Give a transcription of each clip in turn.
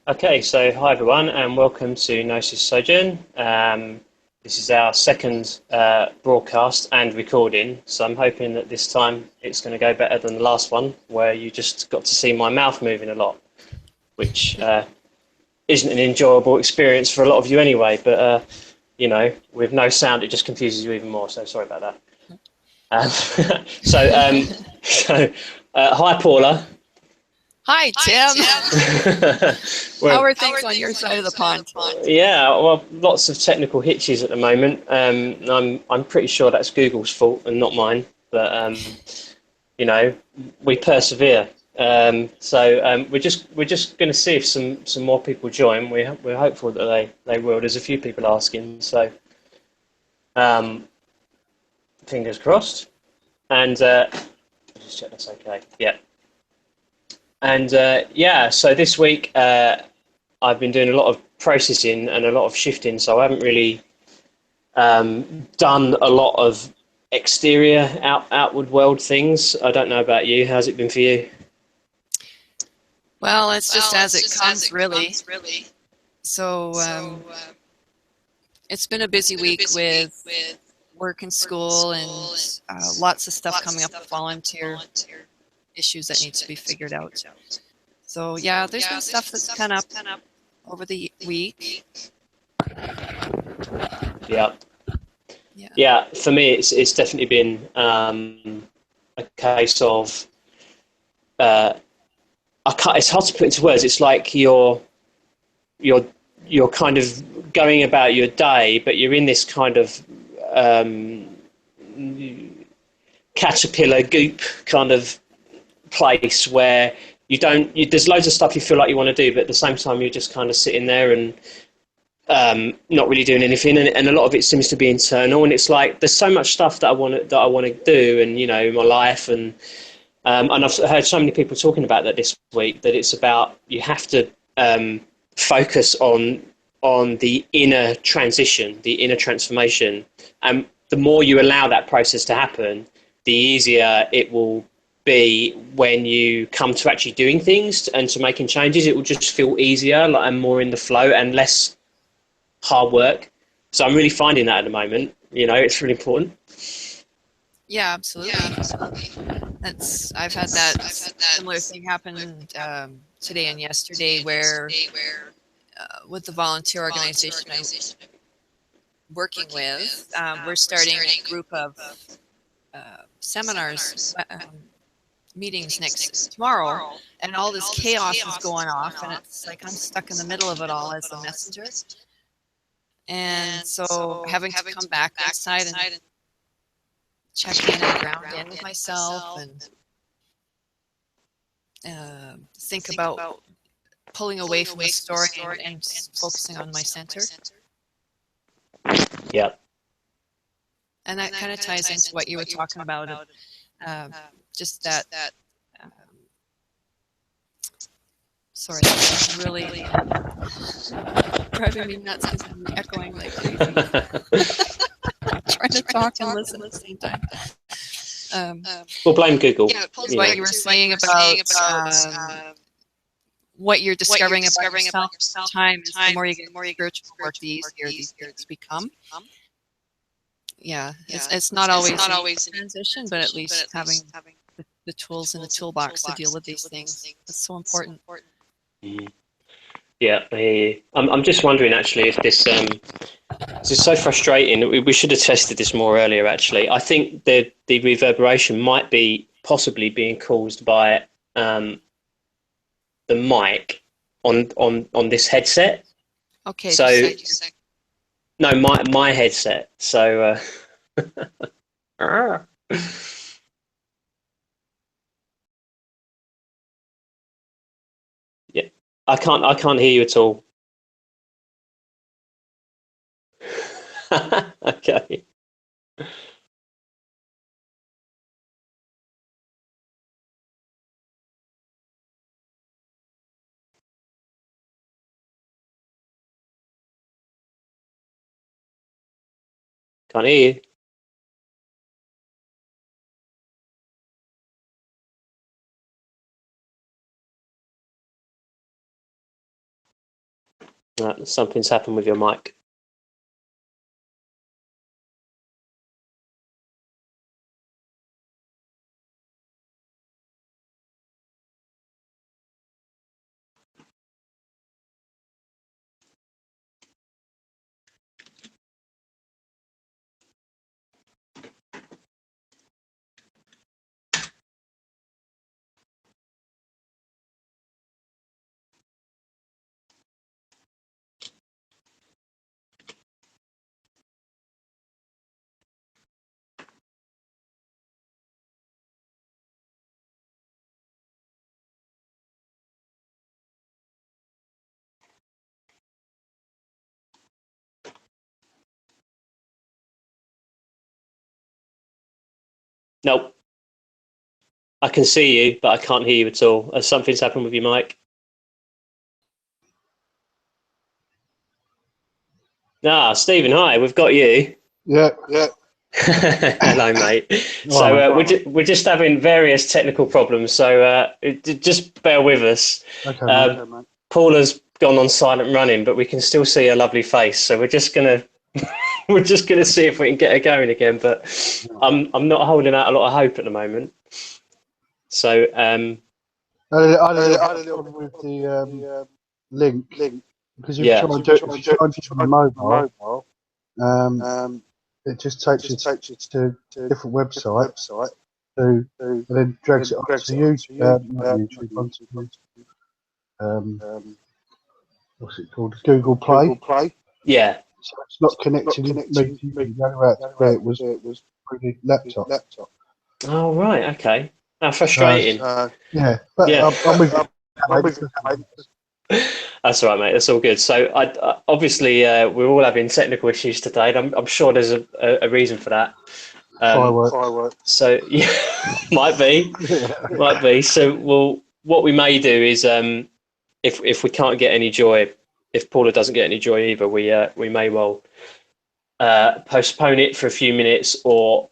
Okay, so hi everyone, and welcome to Gnosis Sojourn. This is our second broadcast and recording, so I'm hoping that this time it's going to go better than the last one, where you just got to see my mouth moving a lot, which isn't an enjoyable experience for a lot of you anyway. But with no sound, it just confuses you even more. So sorry about that. Um, so, um, hi Paula. Hi, Tim. Well, How are things on your side of the pond? yeah, well, lots of technical hitches at the moment. I'm pretty sure that's Google's fault and not mine. But you know, we persevere. We're just going to see if some more people join. We're hopeful that they will. There's a few people asking, so um, fingers crossed. And just check that's okay. Yeah. And yeah, so this week I've been doing a lot of processing and a lot of shifting, so I haven't really done a lot of exterior outward world things. I don't know about you. How's it been for you? Well, it's just as it comes, really. So it's been a busy week with work and school and lots of stuff coming up with volunteer issues that need to be figured out. So yeah, there's been stuff that's come up over the week. Yeah, Yeah. yeah. For me, it's definitely been a case of uh, I can't. It's hard to put into words. It's like you're you're kind of going about your day, but you're in this kind of um, caterpillar goop kind of place where there's loads of stuff you feel like you want to do, but at the same time you're just kind of sitting there and not really doing anything, and a lot of it seems to be internal. And it's like there's so much stuff that I want to do, and my life, and I've heard so many people talking about that this week. That it's about you have to focus on the inner transition, the inner transformation, and the more you allow that process to happen, the easier it will be when you come to actually doing things and to making changes. It will just feel easier, like, and more in the flow and less hard work. So I'm really finding that at the moment. It's really important. Yeah, absolutely. I've had that similar thing happen today and yesterday, where with the volunteer organization I'm working with, we're starting a group of seminars, meetings next tomorrow, and all this chaos is going off, and it's like I'm stuck in the middle of it all as the messenger, and so having to come back inside and check in and ground in with myself and think about pulling away from the story and focusing on my center. Yeah. And that kind of ties into what you were talking about, just that. Um, sorry, that's really driving me nuts because I'm echoing like crazy. Trying to talk and listen at the same time. We'll blame Google. Yeah, what you were saying about what you're discovering about yourself. Time is the more you get spiritual work, the easier these things become. Yeah, it's not always a transition, but at least having the tools in the toolbox to deal with these things. That's so important. Yeah, I hear you. I'm just wondering actually if this is so frustrating. We should have tested this more earlier. Actually, I think the reverberation might be possibly being caused by the mic on this headset. Okay, So no, my headset. So yeah, I can't hear you at all. Okay. Can't hear you. Something's happened with your mic. Nope. I can see you, but I can't hear you at all. Something's happened with your mic. Stephen, hi. We've got you. Yeah. Hello, mate. So we're just having various technical problems. So just bear with us. Okay, mate. Paula's gone on silent running, but we can still see her lovely face. So we're just gonna see if we can get her going again. But I'm not holding out a lot of hope at the moment. So I had a little problem with the link because if you try and do it on the mobile, it just takes you to a different website, and then drags it onto YouTube, onto what's it called, Google Play. Yeah. So it's not connecting me to you. The only way to do it was through the laptop. Oh right, okay. Frustrating. Yeah, but Yeah. I'm with you. That's all right, mate. That's all good. So, obviously, we're all having technical issues today. And I'm sure there's a reason for that. Fireworks. So, yeah, might be. So, what we may do is, if we can't get any joy, if Paula doesn't get any joy either, we may well postpone it for a few minutes or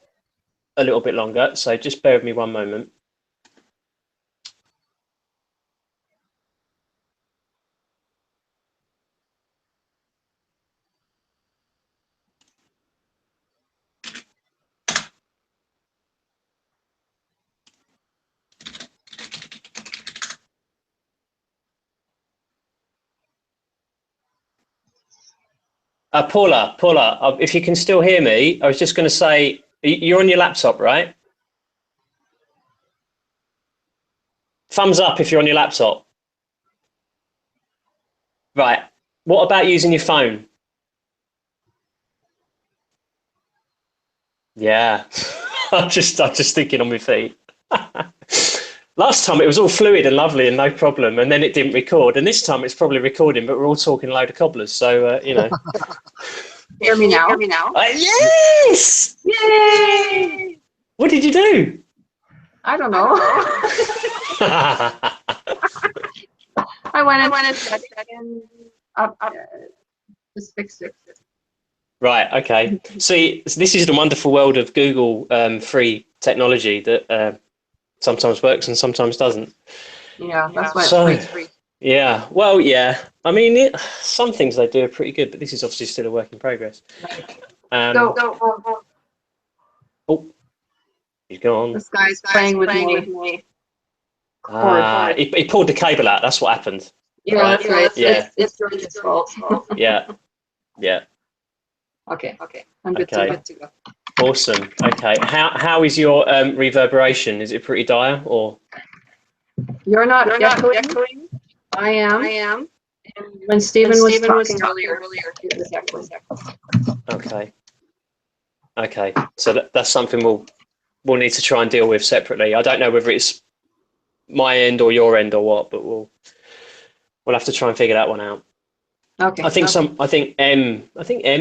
a little bit longer. So, just bear with me one moment. Paula, if you can still hear me, I was just going to say, you're on your laptop, right? Thumbs up if you're on your laptop. Right. What about using your phone? Yeah. I'm just thinking on my feet. Last time it was all fluid and lovely and no problem, and then it didn't record. And this time it's probably recording, but we're all talking a load of cobblers. So Hear me now? Yes! Yay! What did you do? I don't know. I went and just fixed it. Right. Okay. See, this is the wonderful world of Google free technology that sometimes works and sometimes doesn't. Yeah, that's why it's free. Yeah. Well, yeah. I mean, some things they do are pretty good, but this is obviously still a work in progress. Oh, he's gone. this guy's playing with me. He pulled the cable out. That's what happened. Yeah, right? That's right. Yeah. It's George's fault. Yeah. Okay. I'm good to go. Awesome. Okay. How is your reverberation? Is it pretty dire or? You're not echoing. I am. And when Stephen was talking earlier, it was echoing. Okay. So that's something we'll need to try and deal with separately. I don't know whether it's my end or your end or what, but we'll have to try and figure that one out. Okay. I think M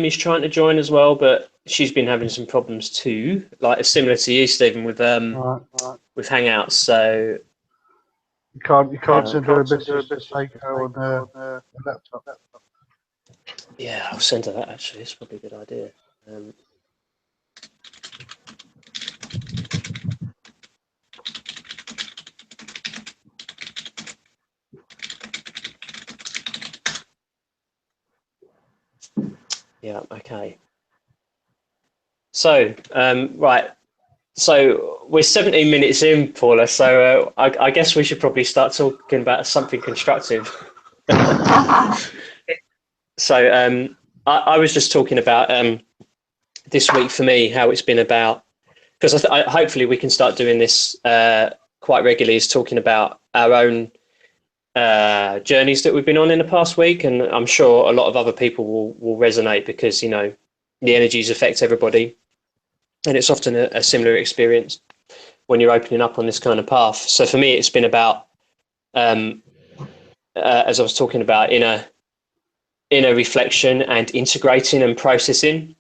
is trying to join as well, but she's been having some problems too, like similar to you, Stephen, with Hangouts. So you can't send her a message to take her on the laptop. Yeah, I'll send her that actually. It's probably a good idea. Yeah. Okay. So, right. So we're 17 minutes in, Paula. So I guess we should probably start talking about something constructive. So I was just talking about this week for me, how it's been about, because hopefully we can start doing this quite regularly, is talking about our own journeys that we've been on in the past week. And I'm sure a lot of other people will resonate, because, you know, the energies affect everybody. And it's often a similar experience when you're opening up on this kind of path. So for me, it's been about, as I was talking about, inner reflection and integrating and processing.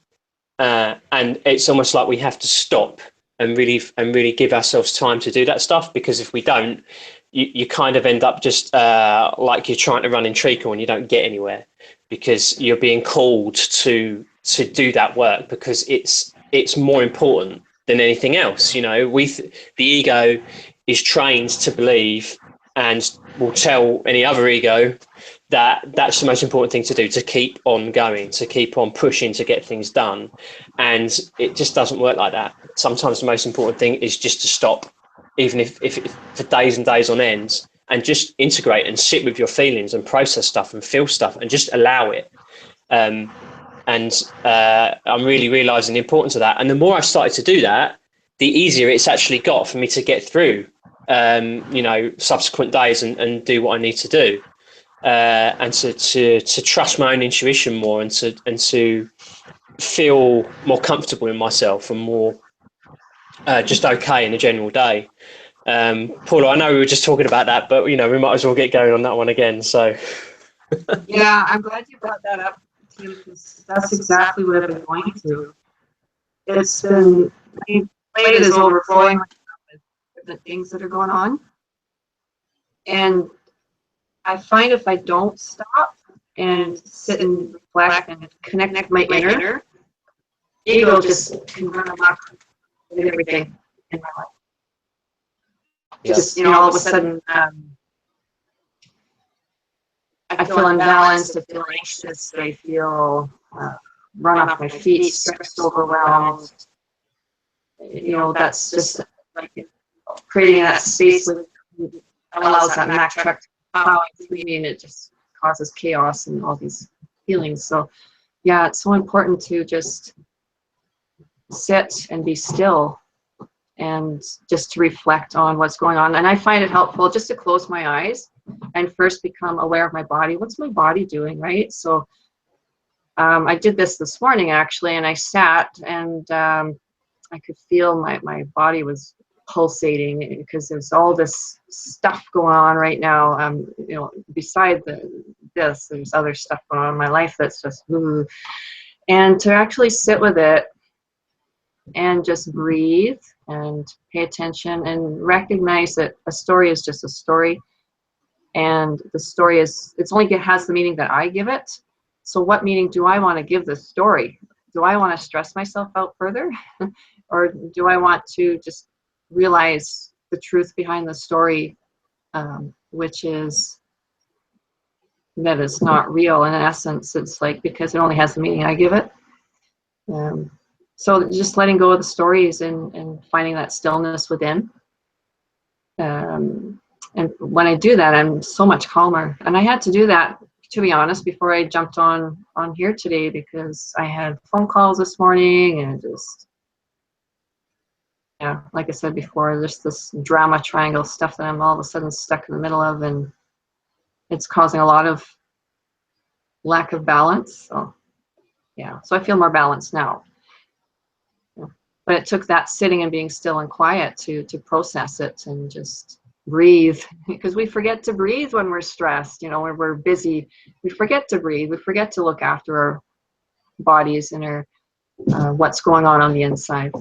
And it's almost like we have to stop and really give ourselves time to do that stuff, because if we don't, you kind of end up just like you're trying to run in treacle and you don't get anywhere, because you're being called to do that work because it's more important than anything else. You know, the ego is trained to believe, and will tell any other ego that that's the most important thing to do, to keep on going, to keep on pushing, to get things done. And it just doesn't work like that. Sometimes the most important thing is just to stop, even if for days and days on end, and just integrate and sit with your feelings and process stuff and feel stuff and just allow it. And I'm really realizing the importance of that. And the more I've started to do that, the easier it's actually got for me to get through, you know, subsequent days and do what I need to do. And to trust my own intuition more, and to feel more comfortable in myself, and more just okay in a general day. Paula, I know we were just talking about that, but, you know, we might as well get going on that one again. So yeah, I'm glad you brought that up, Tim, because that's exactly what I've been going through. It's been, my plate is overflowing with different things that are going on, and I find if I don't stop and sit and reflect and connect with my inner, ego just can run amok with everything in my life. yeah. Just, you know, all of a sudden, I feel unbalanced, I feel anxious, I feel run off my feet, stressed, overwhelmed. You know, that's just like creating that space that allows that Mack truck to plow through me, and it just causes chaos and all these feelings. So yeah, it's so important to just sit and be still and just to reflect on what's going on. And I find it helpful just to close my eyes and first become aware of my body. What's my body doing, right? So I did this morning, actually, and I sat, and I could feel my body was pulsating, because there's all this stuff going on right now. You know, beside this, there's other stuff going on in my life that's just, ooh. And to actually sit with it and just breathe and pay attention and recognize that a story is just a story, and the story has the meaning that I give it. So what meaning do I want to give this story? Do I want to stress myself out further? Or do I want to just realize the truth behind the story, which is that it's not real. In essence, it's like, because it only has the meaning I give it. So just letting go of the stories and finding that stillness within. And when I do that, I'm so much calmer. And I had to do that, to be honest, before I jumped on here today, because I had phone calls this morning, and just, yeah, like I said before, there's this drama triangle stuff that I'm all of a sudden stuck in the middle of, and it's causing a lot of lack of balance. So yeah, so I feel more balanced now. But it took that sitting and being still and quiet to process it and just breathe, because we forget to breathe when we're stressed. You know, when we're busy, we forget to breathe. We forget to look after our bodies and our what's going on the inside.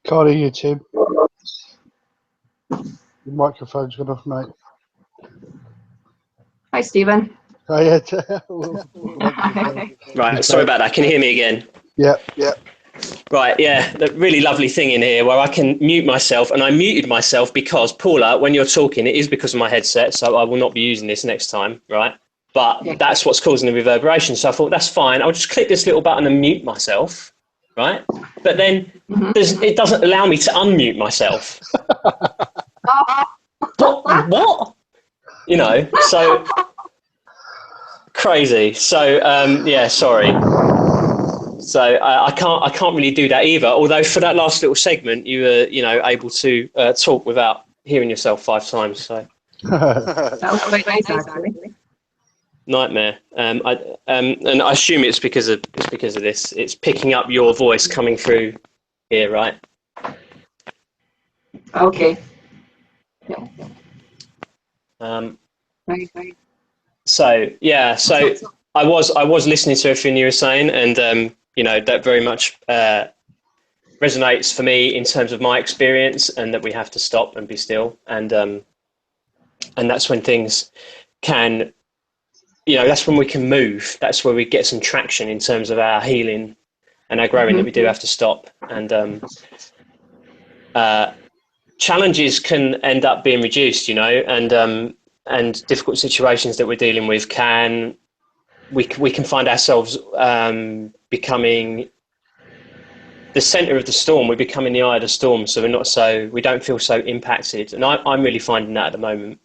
Can't hear you, Tim. Your microphone's gone off, mate. Hi, Stephen. Oh, yeah. Right, sorry about that. Can you hear me again? Yeah, yeah. Right, yeah, the really lovely thing in here where I can mute myself, and I muted myself because, Paula, when you're talking, it is because of my headset, so I will not be using this next time, right? But that's what's causing the reverberation, so I thought, that's fine, I'll just click this little button and mute myself, right? But then it doesn't allow me to unmute myself. What? You know, so crazy. So, yeah, sorry. So I can't really do that either. Although for that last little segment, you were able to talk without hearing yourself 5 times. So That was quite nice, actually. nightmare. And I assume it's because of this. It's picking up your voice coming through here, right? Okay. Right. So yeah. So I was listening to everything you were saying, and that very much resonates for me in terms of my experience, and that we have to stop and be still, and that's when things can, that's when we can move. That's where we get some traction in terms of our healing and our growing. That we do have to stop, and challenges can end up being reduced, and difficult situations that we're dealing with we can find ourselves becoming the center of the storm. We're becoming the eye of the storm, so we don't feel so impacted. And I'm really finding that at the moment.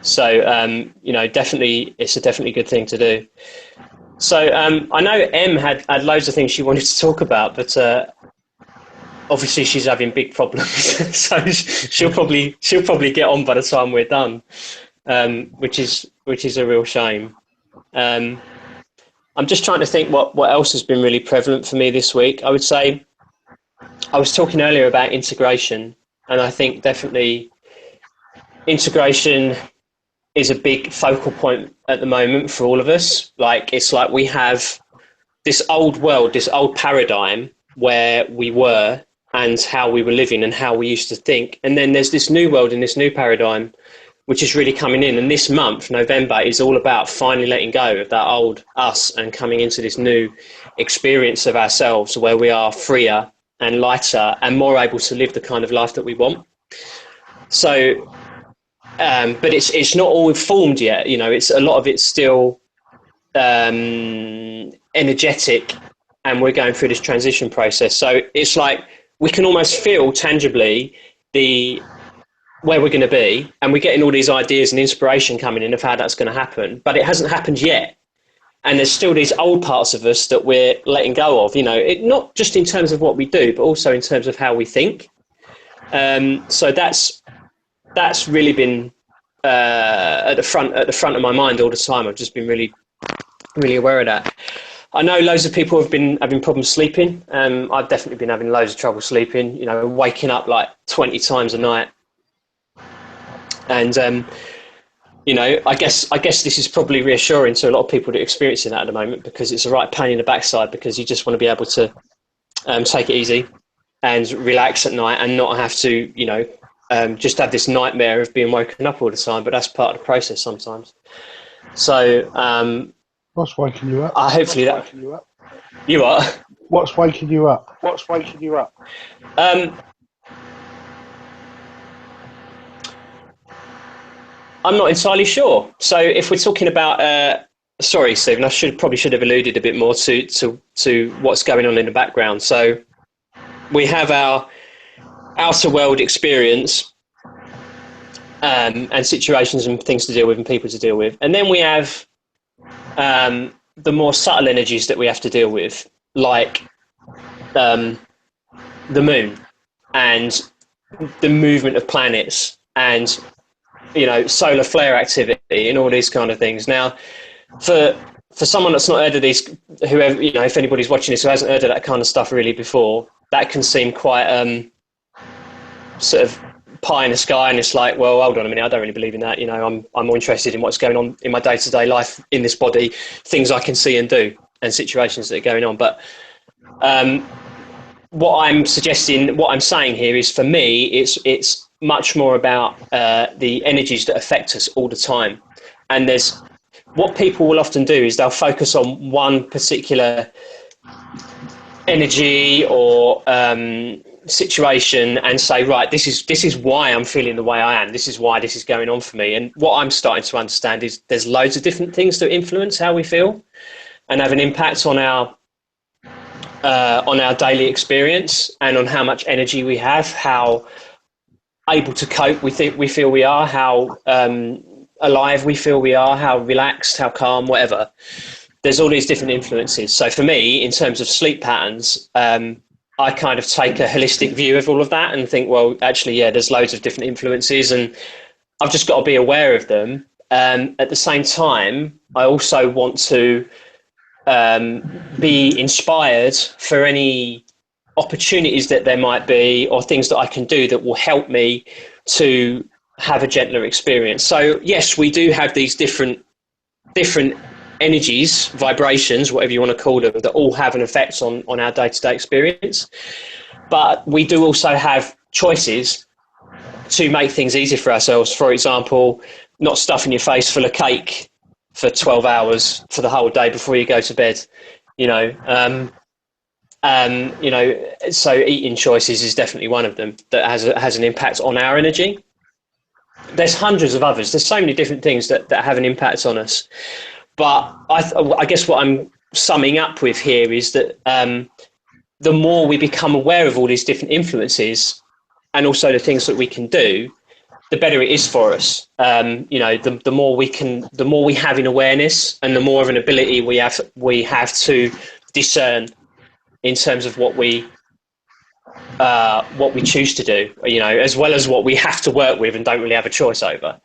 So definitely, it's a definitely good thing to do. So I know Em had loads of things she wanted to talk about, but obviously she's having big problems, so she'll probably get on by the time we're done, which is a real shame. I'm just trying to think what else has been really prevalent for me this week. I would say I was talking earlier about integration, and I think definitely integration is a big focal point at the moment for all of us. It's like we have this old world, this old paradigm where we were and how we were living and how we used to think. And then there's this new world and this new paradigm which is really coming in. And this month, November, is all about finally letting go of that old us and coming into this new experience of ourselves where we are freer and lighter and more able to live the kind of life that we want. So, but it's not all formed yet. It's a lot of it's still energetic, and we're going through this transition process. So it's like we can almost feel tangibly where we're going to be, and we're getting all these ideas and inspiration coming in of how that's going to happen, but it hasn't happened yet. And there's still these old parts of us that we're letting go of, not just in terms of what we do, but also in terms of how we think. So that's really been at the front of my mind all the time. I've just been really, really aware of that. I know loads of people have been having problems sleeping. I've definitely been having loads of trouble sleeping, waking up like 20 times a night. And, I guess this is probably reassuring to a lot of people that are experiencing that at the moment, because it's a right pain in the backside, because you just want to be able to take it easy and relax at night and not have to, just have this nightmare of being woken up all the time. But that's part of the process sometimes. So, what's waking you up? Hopefully that you are. What's waking you up? I'm not entirely sure. So if we're talking about, sorry, Stephen, I probably should have alluded a bit more to what's going on in the background. So we have our outer world experience and situations and things to deal with and people to deal with. And then we have the more subtle energies that we have to deal with, like the moon and the movement of planets and solar flare activity and all these kind of things. Now, for someone that's not heard of these, whoever, if anybody's watching this who hasn't heard of that kind of stuff really before, that can seem quite sort of pie in the sky, and it's like, well, hold on a minute, I don't really believe in that. I'm more interested in what's going on in my day-to-day life in this body, things I can see and do, and situations that are going on. But what I'm saying here is, for me, it's much more about the energies that affect us all the time. And what people will often do is they'll focus on one particular energy or situation and say, right, this is why I'm feeling the way I am. This is why this is going on for me. And what I'm starting to understand is there's loads of different things that influence how we feel and have an impact on our daily experience and on how much energy we have, how able to cope we feel we are, how alive we feel we are, how relaxed, how calm, whatever. There's all these different influences. So for me, in terms of sleep patterns, I kind of take a holistic view of all of that and think, well, actually, yeah, there's loads of different influences and I've just got to be aware of them. At the same time, I also want to be inspired for any opportunities that there might be or things that I can do that will help me to have a gentler experience. So yes, we do have these different energies, vibrations, whatever you want to call them, that all have an effect on our day-to-day experience. But we do also have choices to make things easier for ourselves. For example, not stuffing your face full of cake for 12 hours for the whole day before you go to bed, you know. So eating choices is definitely one of them that has an impact on our energy. There's hundreds of others. There's so many different things that have an impact on us. But I guess what I'm summing up with here is that the more we become aware of all these different influences and also the things that we can do, the better it is for us. The more we have in awareness and the more of an ability we have to discern in terms of what we choose to do, as well as what we have to work with and don't really have a choice over.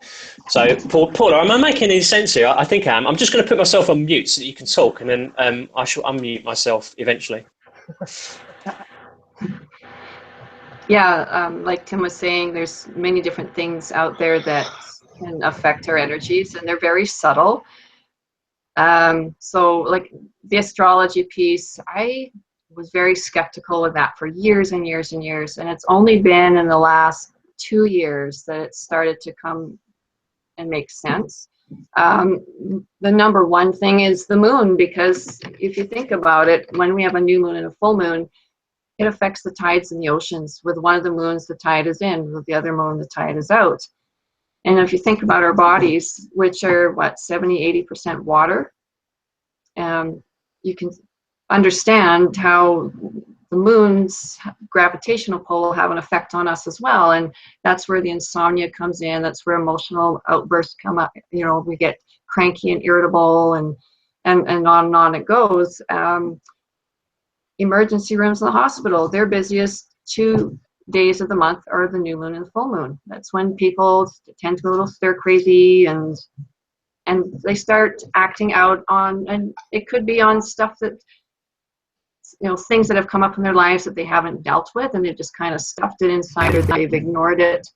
So, Paula, am I making any sense here? I think I am. I'm just going to put myself on mute so that you can talk, and then I shall unmute myself eventually. Yeah, like Tim was saying, there's many different things out there that can affect our energies, and they're very subtle. So like the astrology piece, I was very skeptical of that for years and years and years, and it's only been in the last 2 years that it started to come and make sense. The number one thing is the moon, because if you think about it, when we have a new moon and a full moon, it affects the tides in the oceans. With one of the moons, the tide is in. With the other moon, the tide is out. And if you think about our bodies, which are, 70–80% water, you can understand how the moon's gravitational pull have an effect on us as well. And that's where the insomnia comes in. That's where emotional outbursts come up. We get cranky and irritable, and on it goes. Emergency rooms in the hospital, their busiest 2 days of the month are the new moon and the full moon. That's when people tend to go a little stir crazy and they start acting out on, and it could be on stuff that, things that have come up in their lives that they haven't dealt with, and they've just kind of stuffed it inside, or they've ignored it.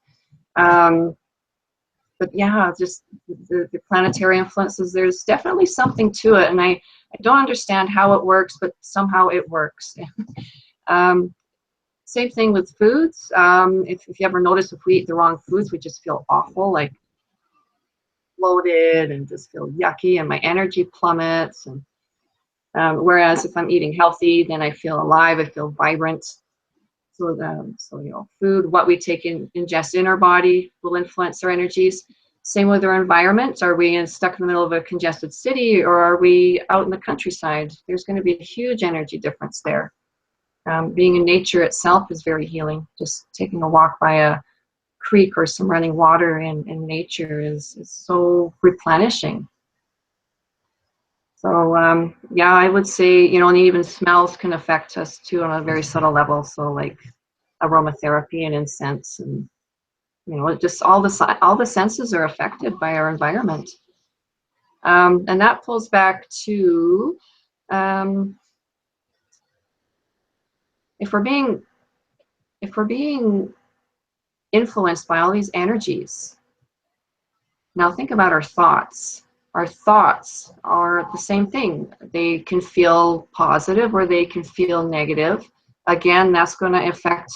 But yeah, just the planetary influences, there's definitely something to it, and I don't understand how it works, but somehow it works. Same thing with foods. If you ever notice, if we eat the wrong foods, we just feel awful, like bloated, and just feel yucky, and my energy plummets. And whereas if I'm eating healthy, then I feel alive, I feel vibrant. So food, what we ingest in our body will influence our energies. Same with our environment. Are we stuck in the middle of a congested city, or are we out in the countryside? There's going to be a huge energy difference there. Being in nature itself is very healing. Just taking a walk by a creek or some running water in nature is so replenishing. So yeah, I would say, and even smells can affect us too on a very subtle level. So like aromatherapy and incense, and just all the senses are affected by our environment. And that pulls back to if we're being influenced by all these energies. Now think about our thoughts. Our thoughts are the same thing. They can feel positive or they can feel negative. Again, that's going to affect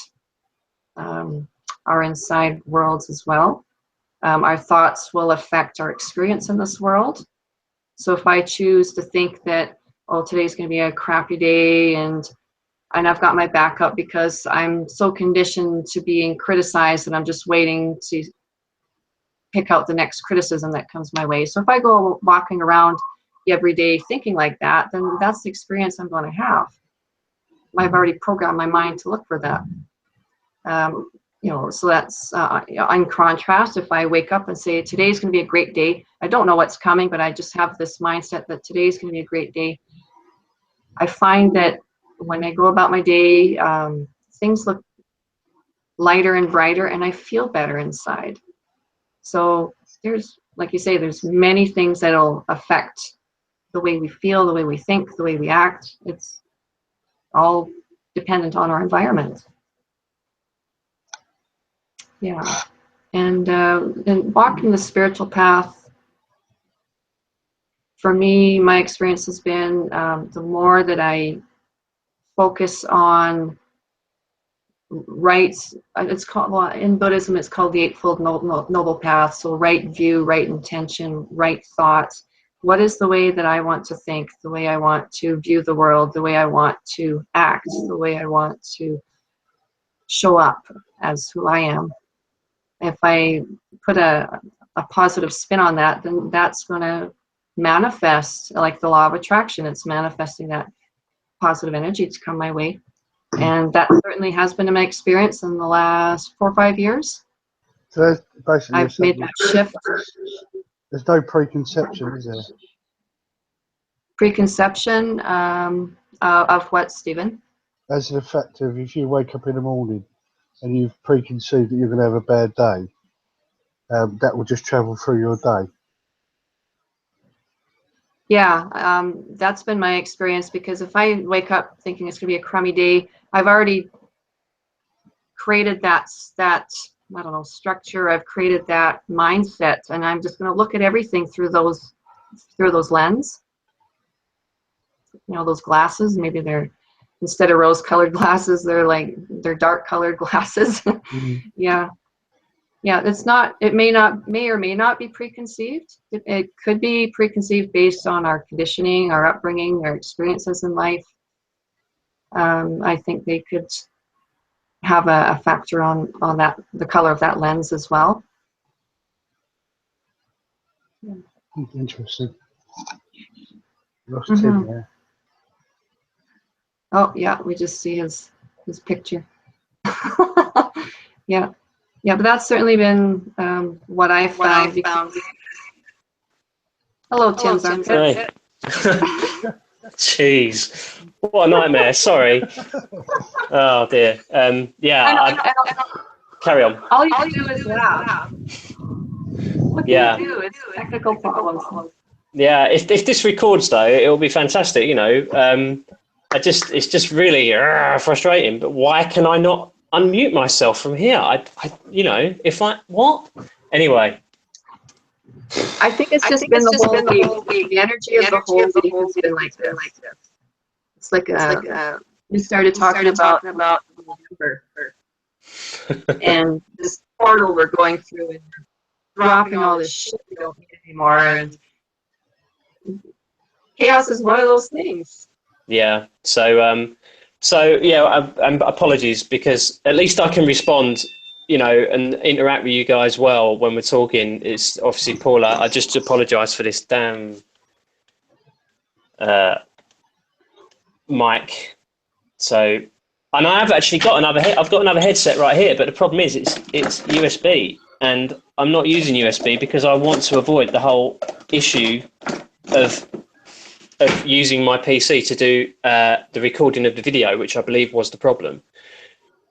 our inside worlds as well. Our thoughts will affect our experience in this world. So if I choose to think that, today's going to be a crappy day and and I've got my back up because I'm so conditioned to being criticized that I'm just waiting to pick out the next criticism that comes my way. So if I go walking around every day thinking like that, then that's the experience I'm going to have. I've already programmed my mind to look for that. You know, so that's in contrast. If I wake up and say today's going to be a great day, I don't know what's coming, but I just have this mindset that today's going to be a great day. I find that when I go about my day, things look lighter and brighter, and I feel better inside. So there's, like you say, there's many things that'll affect the way we feel, the way we think, the way we act. It's all dependent on our environment. Yeah. And walking the spiritual path, for me, my experience has been the more that I focus on right, it's called, well, in Buddhism, it's called the Eightfold Noble Path. So right view, right intention, right thought. What is the way that I want to think, the way I want to view the world, the way I want to act, the way I want to show up as who I am? If I put a positive spin on that, then that's going to manifest, like the law of attraction. It's manifesting that positive energy to come my way. And that certainly has been my experience in the last 4 or 5 years. So basically, I've made that shift. There's no preconception, is there? Preconception of what, Stephen? As an effect of, if you wake up in the morning and you've preconceived that you're going to have a bad day, that will just travel through your day. Yeah, that's been my experience, because if I wake up thinking it's going to be a crummy day, I've already created that I don't know, structure. I've created that mindset, and I'm just going to look at everything through those lens. You know, those glasses. Maybe they're, instead of rose-colored glasses, they're dark-colored glasses. Mm-hmm. Yeah. Yeah, it's not, it may or may not be preconceived. It could be preconceived based on our conditioning, our upbringing, our experiences in life. I think they could have a factor on that, the color of that lens as well. Interesting. Lost Mm-hmm. Tim there. Oh yeah, we just see his picture. Yeah. Yeah, but that's certainly been what I found. Hello, Tim's armpit. Jeez, what a nightmare! Sorry. Oh dear. Yeah. Carry on. All you do is laugh. What do you do? It's technical problems. Yeah. If this records though, it'll be fantastic. You know. It's just really frustrating. But why can I not unmute myself from here? Anyway. I think it's just been the whole week. The energy of the whole week has been like this. It's like we started talking about November and this portal we're going through, and dropping all this shit we don't need anymore. And chaos is one of those things. Yeah. So yeah, apologies, because at least I can respond, you know, and interact with you guys well when we're talking. It's obviously Paula. I just apologise for this damn mic. So, and I have actually got I've got another headset right here, but the problem is it's USB, and I'm not using USB because I want to avoid the whole issue of using my PC to do the recording of the video, which I believe was the problem.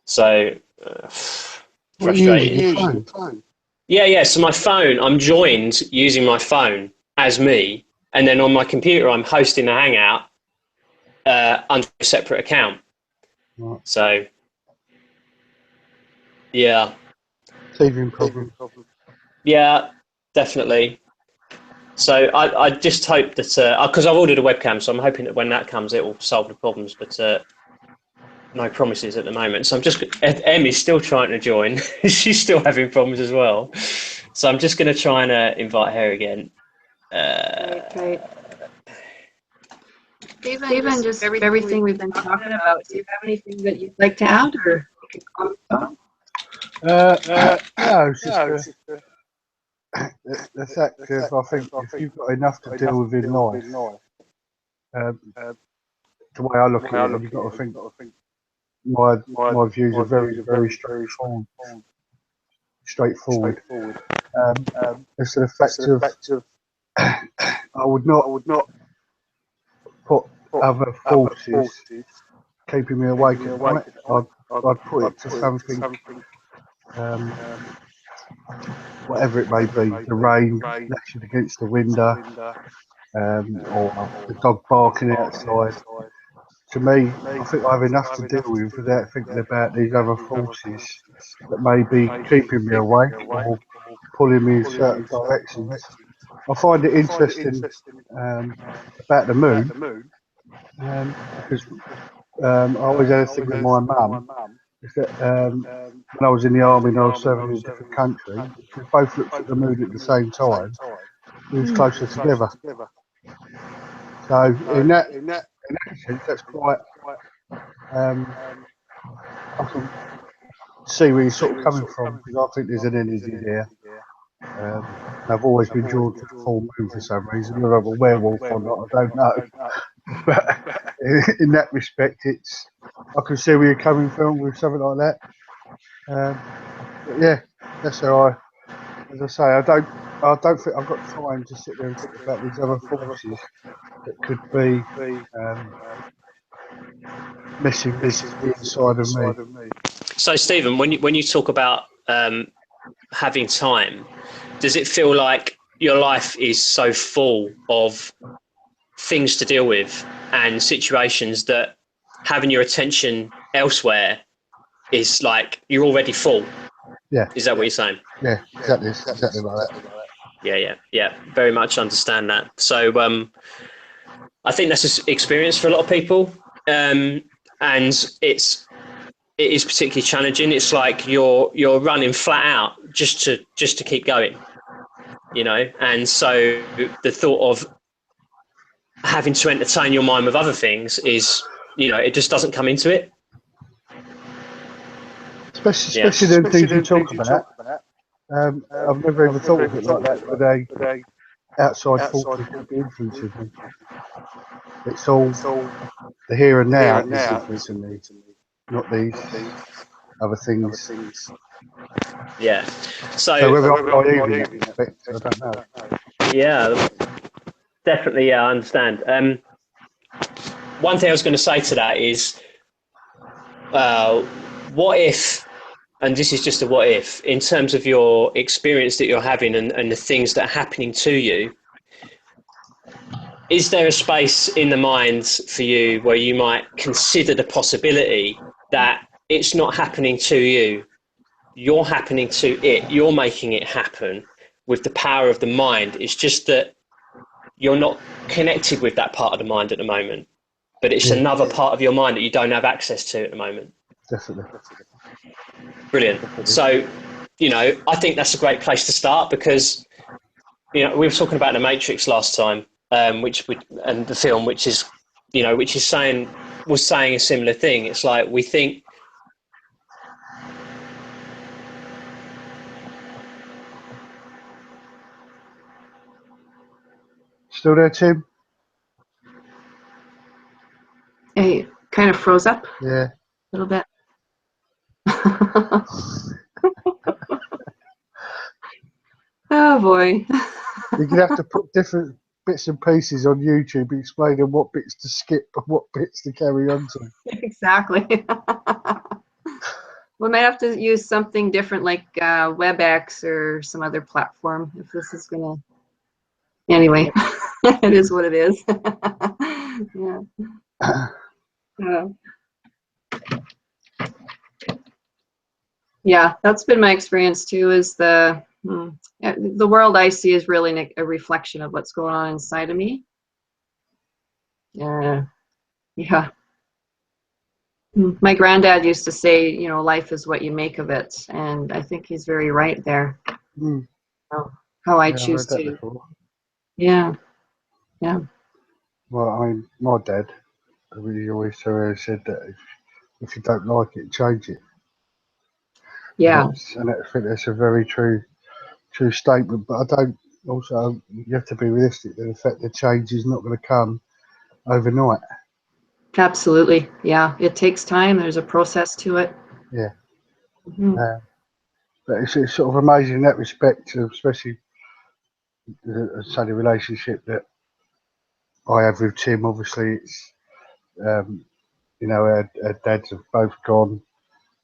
So frustrating. Yeah. So my phone, I'm joined using my phone as me, and then on my computer, I'm hosting a hangout under a separate account. Right. So yeah. Teething problem. Yeah, definitely. So I just hope that, because I've ordered a webcam, so I'm hoping that when that comes, it will solve the problems, but no promises at the moment. So Emmy's still trying to join. She's still having problems as well. So I'm just going to try and invite her again. Great. Stephen, just everything we've been talking about, do you have anything that you'd like to add or you can comment on? No, it's just the fact of, I think if you've got enough to deal with in life, the way I look at it, you've got to think my views are very, very straightforward. As to the fact of, I would not put other forces keeping me awake at night. I'd put it to something, whatever it may be, the rain lashing against the window, or the dog barking outside. To me, I think I have enough to deal with without thinking about these other forces that may be keeping me awake or pulling me in certain directions. I find it interesting about the moon, because I always had a thing with my mum, is that when I was in the army and I was serving in a different country, if we both looked at the moon at the same time, we was closer together. So in that sense, that's quite, I can see where you're sort of coming from, because I think there's an energy there. I've always been drawn to the full moon for some reason. Whether I'm a werewolf or not, I don't know. But in that respect, I can see where you're coming from with something like that. But yeah, that's how as I say, I don't think I've got time to sit there and think about these other forces that could be messing with the inside of me. So, Stephen, when you talk about having time, does it feel like your life is so full of things to deal with and situations that having your attention elsewhere is like you're already full? Yeah. Is that what you're saying? Yeah, exactly like that. Yeah. Very much understand that. So I think that's an experience for a lot of people, and it is particularly challenging. It's like you're running flat out just to keep going, and so the thought of having to entertain your mind with other things is, it just doesn't come into it. Especially the things you talk about. I've never even thought of it like that, but they outside forces could be influencing me. It's all the here and now is influencing me, not these other things. Yeah. So whether I'm naive in that respect, I don't know. Yeah, definitely. Yeah, I understand. One thing I was going to say to that is, what if, and this is just a what if, in terms of your experience that you're having and the things that are happening to you, is there a space in the mind for you where you might consider the possibility that it's not happening to you, you're happening to it, you're making it happen with the power of the mind? It's just that you're not connected with that part of the mind at the moment, but it's another part of your mind that you don't have access to at the moment. Definitely. Brilliant. So, I think that's a great place to start, because, we were talking about The Matrix last time, and the film, which is saying a similar thing. It's like we think. Still there, Tim? Hey, kind of froze up. Yeah. A little bit. Oh boy. You're gonna have to put different bits and pieces on YouTube explaining what bits to skip and what bits to carry on to. Exactly. We might have to use something different, like WebEx or some other platform, if this is gonna. Anyway, it is what it is. Yeah. Yeah, that's been my experience too. Is the world I see is really a reflection of what's going on inside of me. Yeah. My granddad used to say, life is what you make of it, and I think he's very right there. How I choose to. Yeah. Well, my dad, I really always said that if you don't like it, change it. Yeah. And I think that's a very true statement. But I don't. Also, you have to be realistic. That the fact that change is not going to come overnight. Absolutely. Yeah. It takes time. There's a process to it. Yeah. Mm-hmm. But it's sort of amazing in that respect, especially the sunny relationship that I have with Tim. Obviously, it's our dads have both gone,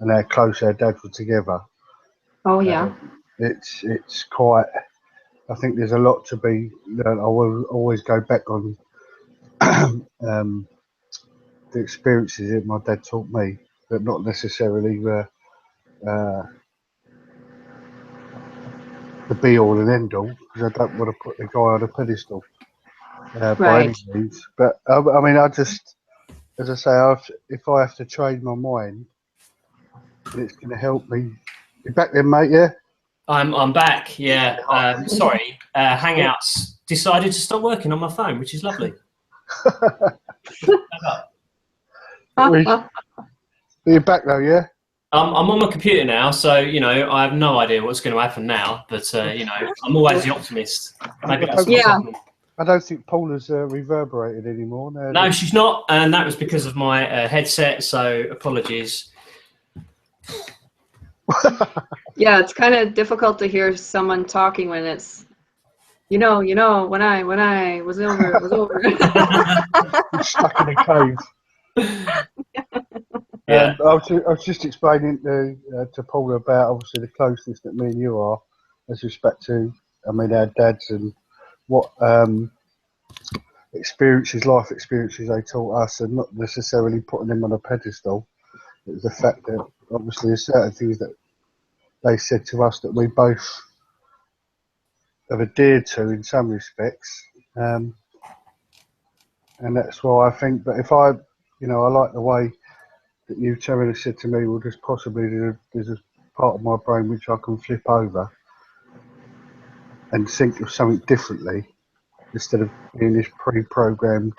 and how close our dads were together. Oh yeah. It's quite. I think there's a lot to be learned. I will always go back on the experiences that my dad taught me, but not necessarily the be all and end all, because I don't want to put the guy on a pedestal by any Right. means. But I mean, as I say, if I have to train my mind, and it's going to help me. You back then, mate? Yeah. I'm back. Yeah. Sorry. Hangouts decided to stop working on my phone, which is lovely. You're back though, yeah. I'm on my computer now, so I have no idea what's going to happen now. But I'm always the optimist. Maybe that's what's happening. I don't think Paula's reverberated anymore. No, she's not, and that was because of my headset. So apologies. Yeah, it's kind of difficult to hear someone talking when it's, when I was over, it was over. You're stuck in a cave. Yeah. I was just explaining to Paula about obviously the closeness that me and you are, as respect to, our dads and what life experiences they taught us, and not necessarily putting them on a pedestal. It was the fact that obviously there's certain things that they said to us that we both have adhered to in some respects, and that's why I think. But if I like the way that you, Terry, said to me, well, just possibly there's a part of my brain which I can flip over and think of something differently instead of being this pre-programmed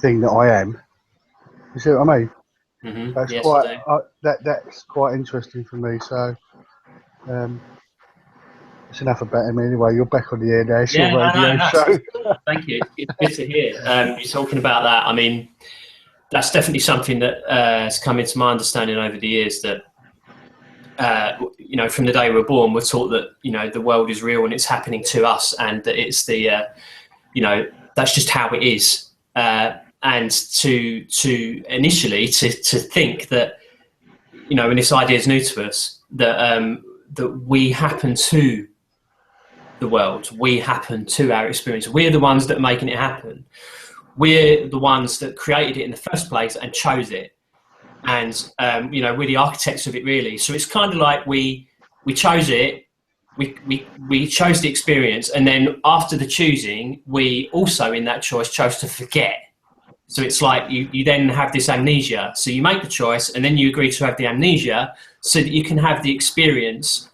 thing that I am. You see what I mean? Mm-hmm. That's yes, quite I do. that's quite interesting for me. So it's enough about me anyway. You're back on the air now. It's your radio show. Thank you. It's good to hear. You're talking about that. I mean, that's definitely something that has come into my understanding over the years. That from the day we were born, we're taught that the world is real and it's happening to us, and that it's the that's just how it is. And to initially to think that when this idea is new to us, that we happen to the world, we happen to our experience. We're the ones that are making it happen. We're the ones that created it in the first place and chose it, and we're the architects of it, really. So it's kind of like we chose it, we chose the experience, and then after the choosing, we also in that choice chose to forget. So it's like you then have this amnesia. So you make the choice, and then you agree to have the amnesia so that you can have the experience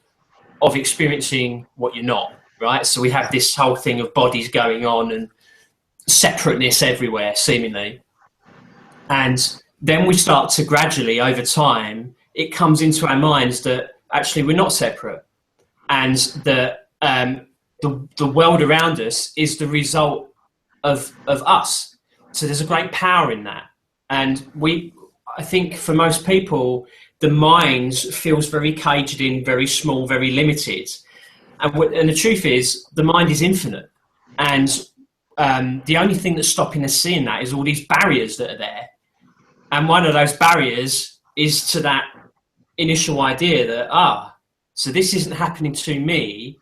of experiencing what you're not, right? So we have this whole thing of bodies going on and separateness everywhere, seemingly. And then we start to gradually, over time, it comes into our minds that actually we're not separate, and that the world around us is the result of us. So there's a great power in that. And I think for most people, the mind feels very caged in, very small, very limited. And the truth is, the mind is infinite. And the only thing that's stopping us seeing that is all these barriers that are there. And one of those barriers is to that initial idea that, so this isn't happening to me,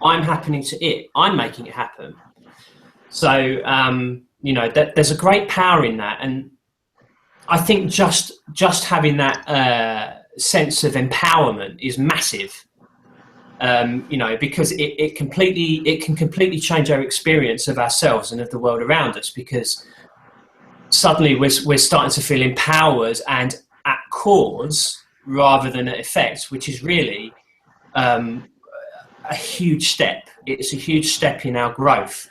I'm happening to it, I'm making it happen. So, that there's a great power in that. And I think just having that sense of empowerment is massive, because it can completely change our experience of ourselves and of the world around us, because suddenly we're starting to feel empowered and at cause rather than at effect, which is really a huge step. It's a huge step in our growth,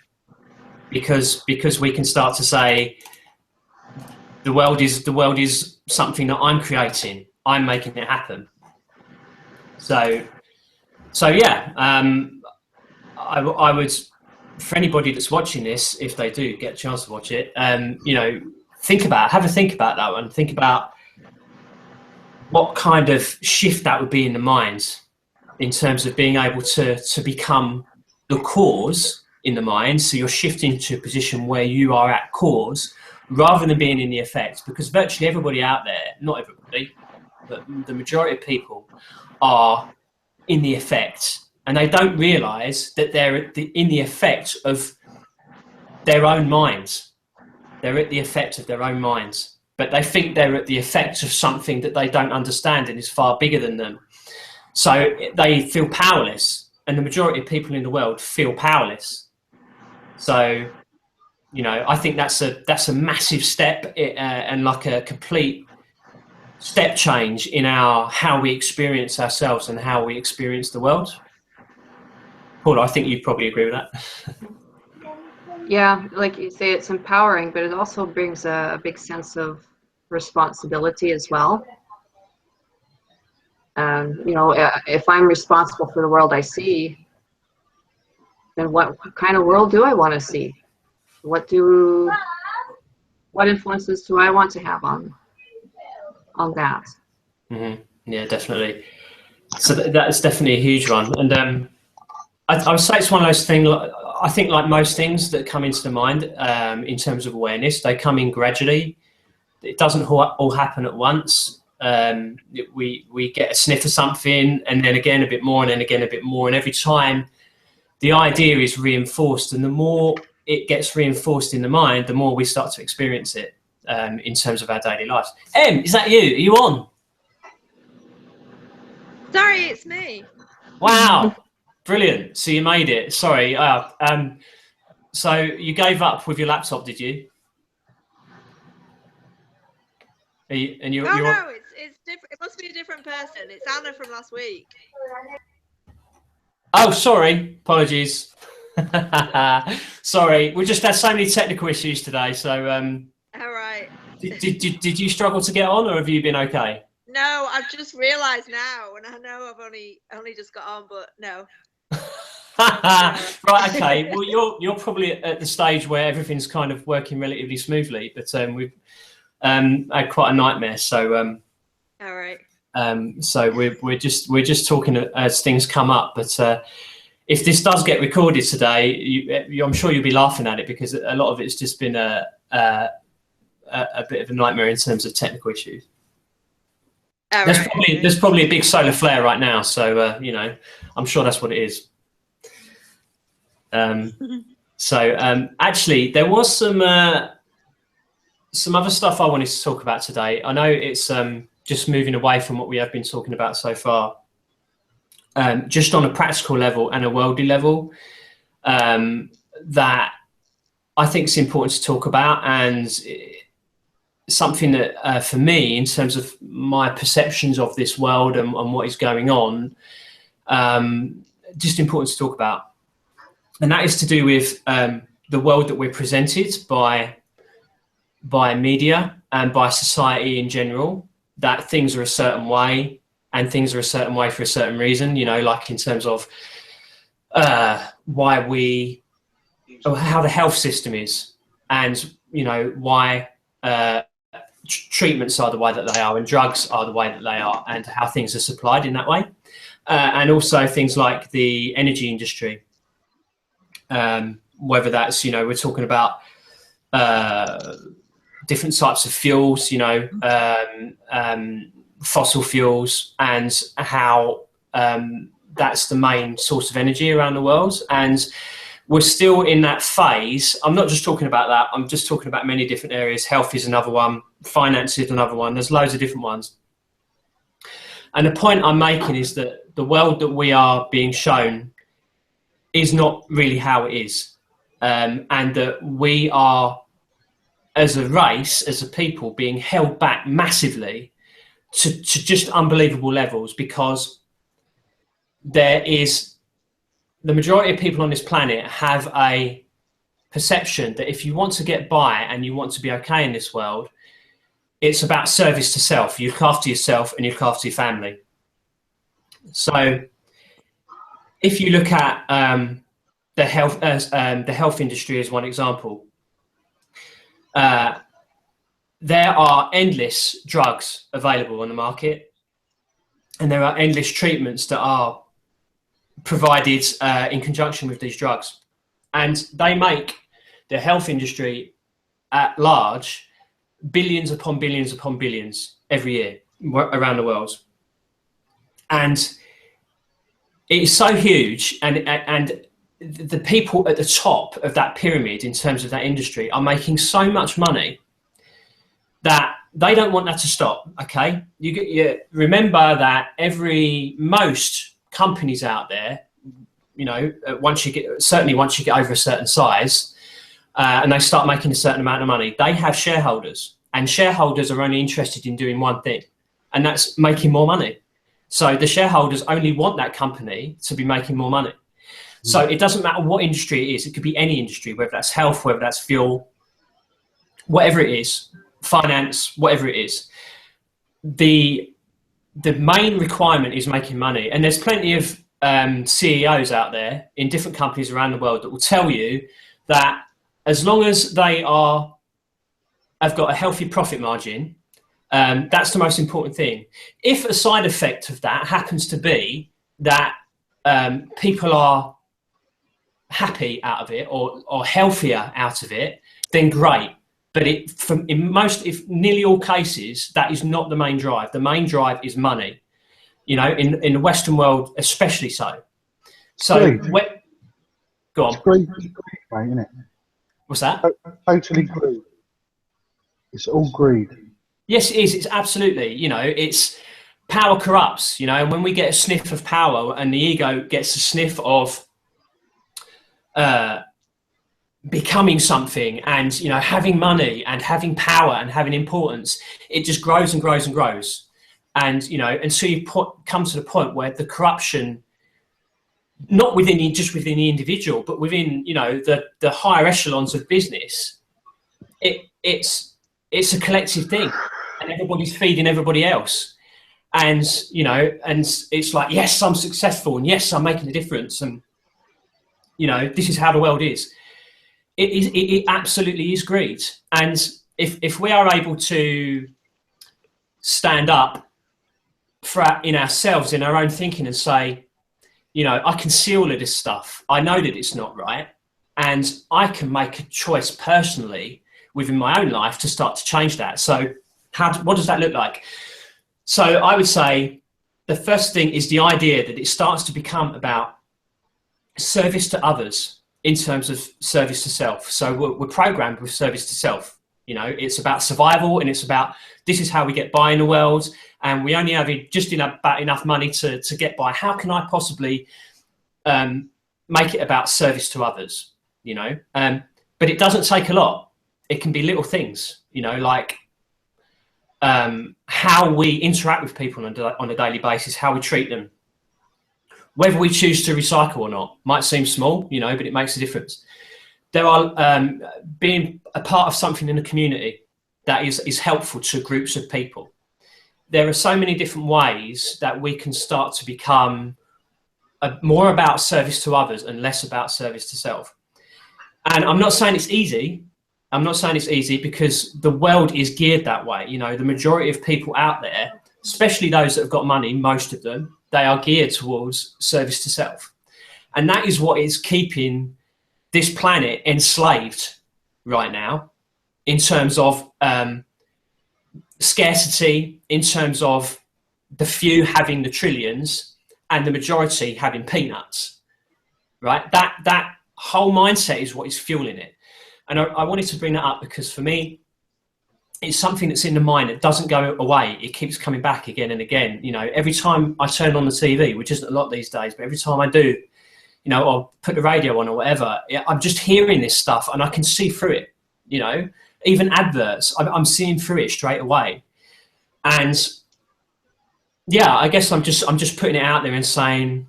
because we can start to say the world is something that I'm creating. I'm making it happen. So yeah, I would, for anybody that's watching this, if they do get a chance to watch it, have a think about that one. Think about what kind of shift that would be in the mind, in terms of being able to become the cause in the mind. So you're shifting to a position where you are at cause rather than being in the effect, because virtually everybody out there, not everybody, but the majority of people are in the effect, and they don't realize that they're in the effect of their own minds. They're at the effect of their own minds, but they think they're at the effect of something that they don't understand and is far bigger than them. So they feel powerless, and the majority of people in the world feel powerless. So, I think that's a massive step, and like a complete step change in how we experience ourselves and how we experience the world. Paul, I think you'd probably agree with that. Yeah, like you say, it's empowering, but it also brings a big sense of responsibility as well. If I'm responsible for the world I see, then what kind of world do I want to see? What influences do I want to have on that? Mm-hmm. Yeah, definitely. So that's definitely a huge one. And I would say it's one of those things, I think like most things that come into the mind in terms of awareness, they come in gradually. It doesn't all happen at once. We get a sniff of something, and then again a bit more, and then again a bit more. And every time the idea is reinforced, and the more it gets reinforced in the mind, the more we start to experience it in terms of our daily lives. Em, is that you? Are you on? Sorry, it's me. Wow, brilliant. So you made it. Sorry. So you gave up with your laptop, did you? No, it's different. It must be a different person. It's Anna from last week. Oh, sorry. Apologies. Sorry, we just had so many technical issues today. So, All right. Did you struggle to get on, or have you been okay? No, I've just realised now, and I know I've only just got on, but no. Right. Okay. Well, you're probably at the stage where everything's kind of working relatively smoothly, but we've had quite a nightmare. So, all right. So we're just talking as things come up, but if this does get recorded today, I'm sure you'll be laughing at it, because a lot of it's just been a bit of a nightmare in terms of technical issues. There's probably a big solar flare right now, so I'm sure that's what it is. Actually, there was some other stuff I wanted to talk about today. I know it's just moving away from what we have been talking about so far, just on a practical level and a worldly level, that I think is important to talk about, and something that for me, in terms of my perceptions of this world and what is going on, just important to talk about. And that is to do with the world that we're presented by media and by society in general, that things are a certain way and things are a certain way for a certain reason, like in terms of how the health system is, and, why treatments are the way that they are and drugs are the way that they are, and how things are supplied in that way. And also things like the energy industry, whether that's, we're talking about different types of fuels, fossil fuels, and how that's the main source of energy around the world. And we're still in that phase. I'm not just talking about that. I'm just talking about many different areas. Health is another one. Finance is another one. There's loads of different ones. And the point I'm making is that the world that we are being shown is not really how it is. And that we are, as a race, as a people, being held back massively to just unbelievable levels, because there is, the majority of people on this planet have a perception that if you want to get by and you want to be okay in this world, it's about service to self. You look after yourself and you look after your family. So if you look at the health industry as one example, there are endless drugs available on the market, and there are endless treatments that are provided in conjunction with these drugs. And they make the health industry at large billions upon billions upon billions every year around the world. And it is so huge, and the people at the top of that pyramid in terms of that industry are making so much money that they don't want that to stop. Okay, you remember that most companies out there, you know, once you get over a certain size, and they start making a certain amount of money, they have shareholders, and shareholders are only interested in doing one thing, and that's making more money. So the shareholders only want that company to be making more money. So it doesn't matter what industry it is. It could be any industry, whether that's health, whether that's fuel, whatever it is, finance, whatever it is. The main requirement is making money. And there's plenty of CEOs out there in different companies around the world that will tell you that as long as they have got a healthy profit margin, that's the most important thing. If a side effect of that happens to be that people are happy out of it or healthier out of it, then great. But if nearly all cases, that is not the main drive. The main drive is money. You know, in the Western world, especially so. So, go on. It's greed, mate, isn't it? What's that? Totally greed. It's all greed. Yes, it is. It's absolutely, you know, it's power corrupts, you know, and when we get a sniff of power and the ego gets a sniff of becoming something and, you know, having money and having power and having importance, it just grows and grows and grows. And, you know, and so you come to the point where the corruption, not just within the individual, but within, you know, the higher echelons of business, it's a collective thing, and everybody's feeding everybody else. And, you know, and it's like, yes, I'm successful, and yes, I'm making a difference, and, you know, this is how the world is. It absolutely is greed. And if we are able to stand up in ourselves, in our own thinking, and say, you know, I can see all of this stuff, I know that it's not right, and I can make a choice personally within my own life to start to change that. So what does that look like? So I would say the first thing is the idea that it starts to become about service to others in terms of service to self. So we're programmed with service to self. You know, it's about survival, and it's about, this is how we get by in the world, and we only have just about enough money to get by. How can I possibly make it about service to others, you know? But it doesn't take a lot. It can be little things, you know, like how we interact with people on a daily basis, how we treat them, whether we choose to recycle or not. Might seem small, you know, but it makes a difference. There are being a part of something in the community that is helpful to groups of people. There are so many different ways that we can start to become more about service to others and less about service to self. And I'm not saying it's easy. I'm not saying it's easy, because the world is geared that way. You know, the majority of people out there, especially those that have got money, most of them, they are geared towards service to self. And that is what is keeping this planet enslaved right now, in terms of scarcity, in terms of the few having the trillions and the majority having peanuts, right? That whole mindset is what is fueling it. And I wanted to bring that up because for me, it's something that's in the mind that doesn't go away. It keeps coming back again and again. You know, every time I turn on the TV, which isn't a lot these days, but every time I do, you know, or put the radio on or whatever, I'm just hearing this stuff and I can see through it, you know, even adverts, I'm seeing through it straight away. And yeah, I guess I'm just putting it out there and saying,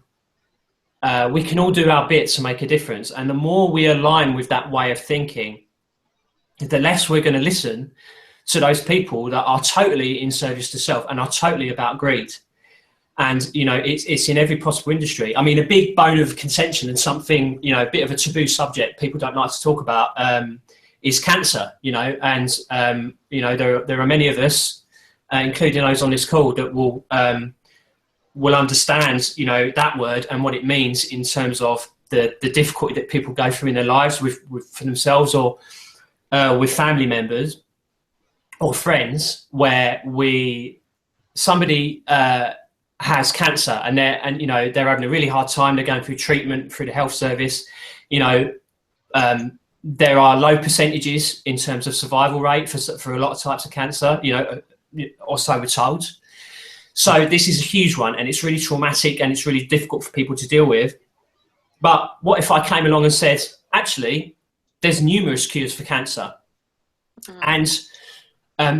we can all do our bit to make a difference. And the more we align with that way of thinking, the less we're going to listen to those people that are totally in service to self and are totally about greed. And, you know, it's in every possible industry. I mean, a big bone of contention and something, you know, a bit of a taboo subject people don't like to talk about is cancer, you know, and, you know, there are many of us, including those on this call, that will understand, you know, that word and what it means in terms of the difficulty that people go through in their lives for themselves or with family members or friends, where somebody has cancer and you know, they're having a really hard time. They're going through treatment through the health service. You know, there are low percentages in terms of survival rate for a lot of types of cancer, you know, or so we're told. So this is a huge one, and it's really traumatic and it's really difficult for people to deal with. But what if I came along and said, actually, there's numerous cures for cancer, and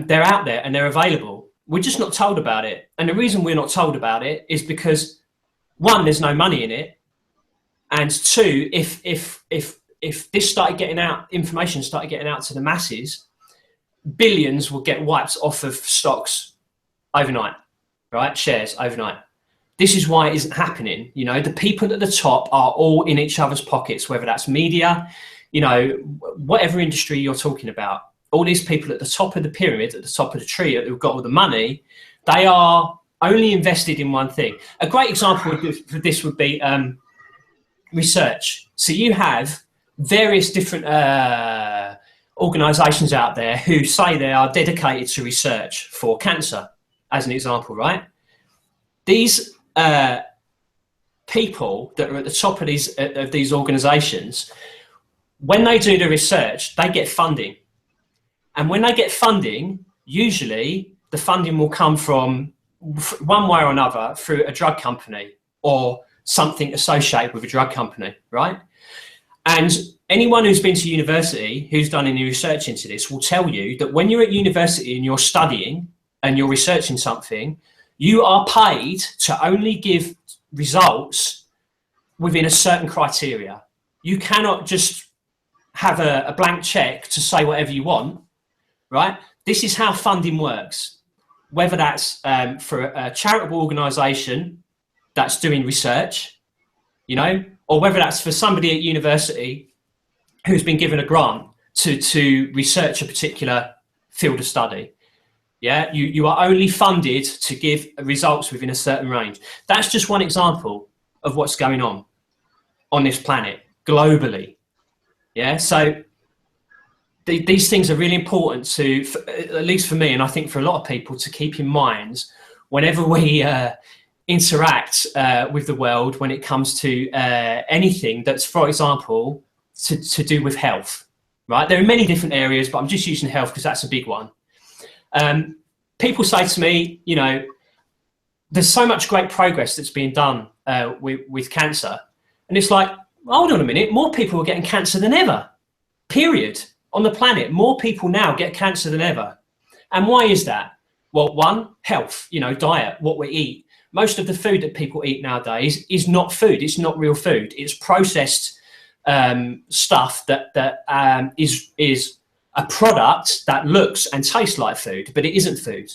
they're out there and they're available. We're just not told about it. And the reason we're not told about it is because, one, there's no money in it. And two, if this started getting out, information started getting out to the masses, billions will get wiped off of stocks overnight, right? Shares overnight. This is why it isn't happening. You know, the people at the top are all in each other's pockets, whether that's media, you know, whatever industry you're talking about. All these people at the top of the pyramid, at the top of the tree, who've got all the money, they are only invested in one thing. A great example for this would be research. So you have various different organisations out there who say they are dedicated to research for cancer, as an example, right? These people that are at the top of these organisations, when they do the research, they get funding. And when they get funding, usually the funding will come from one way or another through a drug company or something associated with a drug company, right? And anyone who's been to university, who's done any research into this, will tell you that when you're at university and you're studying and you're researching something, you are paid to only give results within a certain criteria. You cannot just have a blank check to say whatever you want. Right? This is how funding works, whether that's for a charitable organisation that's doing research, you know, or whether that's for somebody at university who's been given a grant to research a particular field of study. Yeah, you are only funded to give results within a certain range. That's just one example of what's going on this planet globally. Yeah, so these things are really important to, at least for me, and I think for a lot of people, to keep in mind whenever we interact with the world when it comes to anything that's, for example, to do with health, right? There are many different areas, but I'm just using health because that's a big one. People say to me, you know, there's so much great progress that's being done with cancer. And it's like, hold on a minute, more people are getting cancer than ever, period. On the planet, more people now get cancer than ever. And why is that? Well, one, health, you know, diet, what we eat. Most of the food that people eat nowadays is not food. It's not real food. It's processed stuff that is a product that looks and tastes like food, but it isn't food,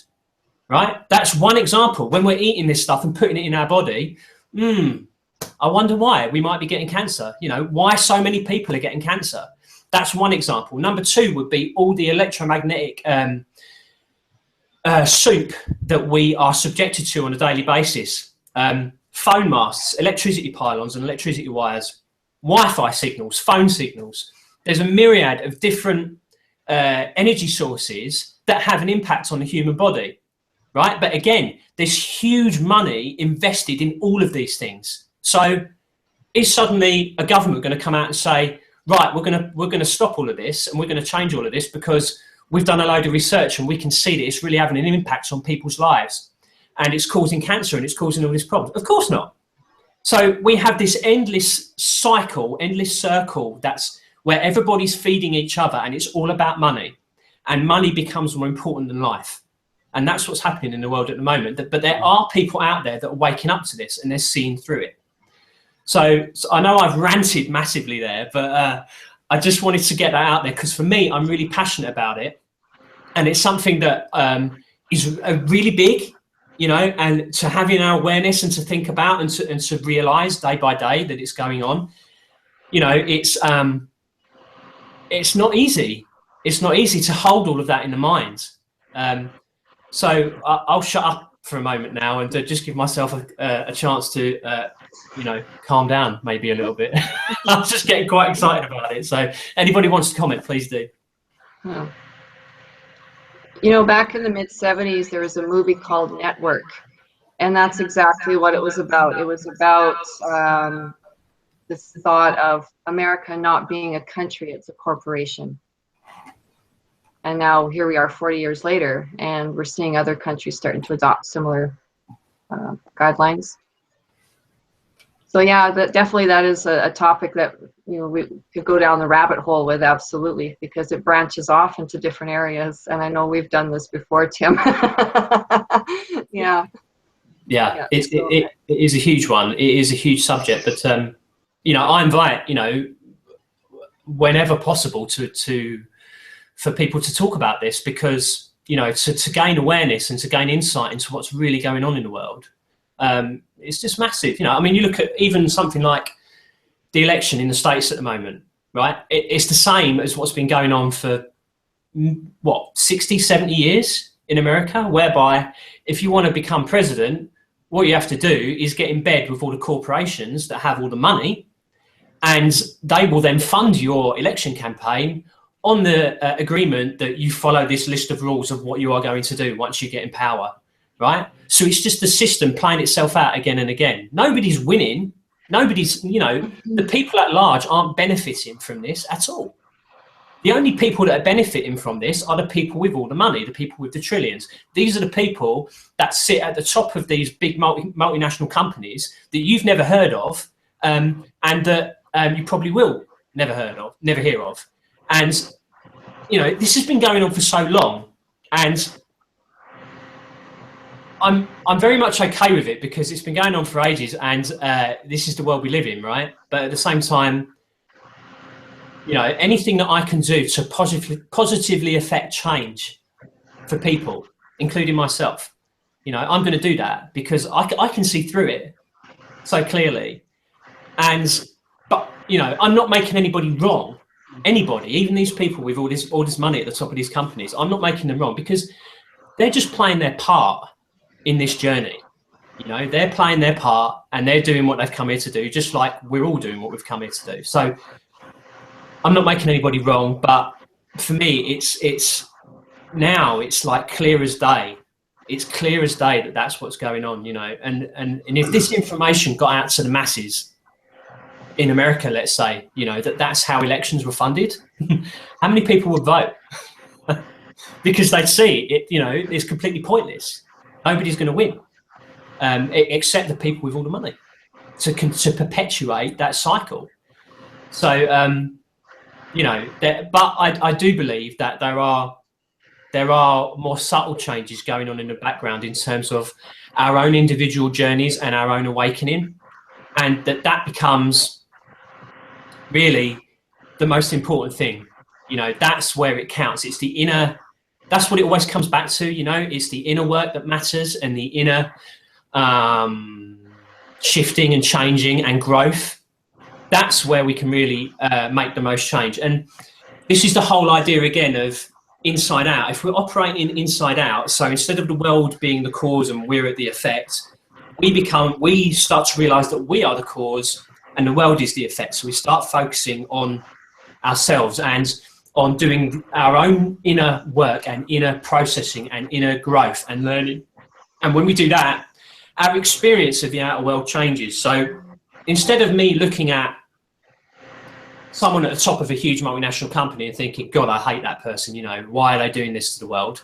right? That's one example. When we're eating this stuff and putting it in our body, I wonder why we might be getting cancer. You know, why so many people are getting cancer. That's one example. Number two would be all the electromagnetic soup that we are subjected to on a daily basis. Phone masts, electricity pylons and electricity wires, Wi-Fi signals, phone signals. There's a myriad of different energy sources that have an impact on the human body, right? But again, there's huge money invested in all of these things. So is suddenly a government going to come out and say, right, we're going to stop all of this and we're going to change all of this because we've done a load of research and we can see that it's really having an impact on people's lives and it's causing cancer and it's causing all these problems? Of course not. So we have this endless cycle, endless circle that's where everybody's feeding each other and it's all about money, and money becomes more important than life. And that's what's happening in the world at the moment. But there are people out there that are waking up to this and they're seeing through it. So I know I've ranted massively there, but I just wanted to get that out there because for me, I'm really passionate about it. And it's something that is really big, you know, and to having our awareness and to think about and to realise day by day that it's going on, you know, it's not easy. It's not easy to hold all of that in the mind. So I'll shut up for a moment now and just give myself a chance to, you know, calm down maybe a little bit. I'm just getting quite excited about it. So anybody wants to comment, please do. Yeah. You know, back in the mid-'70s, there was a movie called Network, and that's exactly what it was about. It was about this thought of America not being a country, it's a corporation. And now here we are 40 years later, and we're seeing other countries starting to adopt similar guidelines. So yeah, definitely that is a topic that, you know, we could go down the rabbit hole with, absolutely, because it branches off into different areas. And I know we've done this before, Tim. Yeah. Yeah, it is a huge one. It is a huge subject, but you know, I invite, you know, whenever possible for people to talk about this, because, you know, to gain awareness and to gain insight into what's really going on in the world. It's just massive. You know, I mean, you look at even something like the election in the States at the moment, right? It's the same as what's been going on for, what, 60, 70 years in America, whereby if you want to become president, what you have to do is get in bed with all the corporations that have all the money, and they will then fund your election campaign on the agreement that you follow this list of rules of what you are going to do once you get in power. Right? So it's just the system playing itself out again and again. Nobody's winning. Nobody's, you know, the people at large aren't benefiting from this at all. The only people that are benefiting from this are the people with all the money, the people with the trillions. These are the people that sit at the top of these big multinational companies that you've never heard of, and that you probably will never hear of. And, you know, this has been going on for so long, and I'm very much okay with it because it's been going on for ages, and this is the world we live in, right? But at the same time, you know, anything that I can do to positively affect change for people, including myself, you know, I'm going to do that because I can see through it so clearly. But you know, I'm not making anybody wrong. Anybody, even these people with all this money at the top of these companies, I'm not making them wrong because they're just playing their part in this journey. You know, they're playing their part and they're doing what they've come here to do, just like we're all doing what we've come here to do. So I'm not making anybody wrong, but for me, it's now it's like clear as day. It's clear as day that that's what's going on, you know, and if this information got out to the masses in America, let's say, you know, that's how elections were funded, how many people would vote? Because they'd see it, you know, it's completely pointless. Nobody's going to win, except the people with all the money to perpetuate that cycle. So, you know, but I do believe that there are more subtle changes going on in the background in terms of our own individual journeys and our own awakening, and that becomes really the most important thing. You know, that's where it counts. It's the inner. That's what it always comes back to, you know, it's the inner work that matters, and the inner shifting and changing and growth. That's where we can really make the most change. And this is the whole idea again of inside out. If we're operating inside out, so instead of the world being the cause and we're at the effect, we start to realize that we are the cause and the world is the effect. So we start focusing on ourselves and on doing our own inner work and inner processing and inner growth and learning. And when we do that, our experience of the outer world changes. So instead of me looking at someone at the top of a huge multinational company and thinking, God, I hate that person, you know, why are they doing this to the world?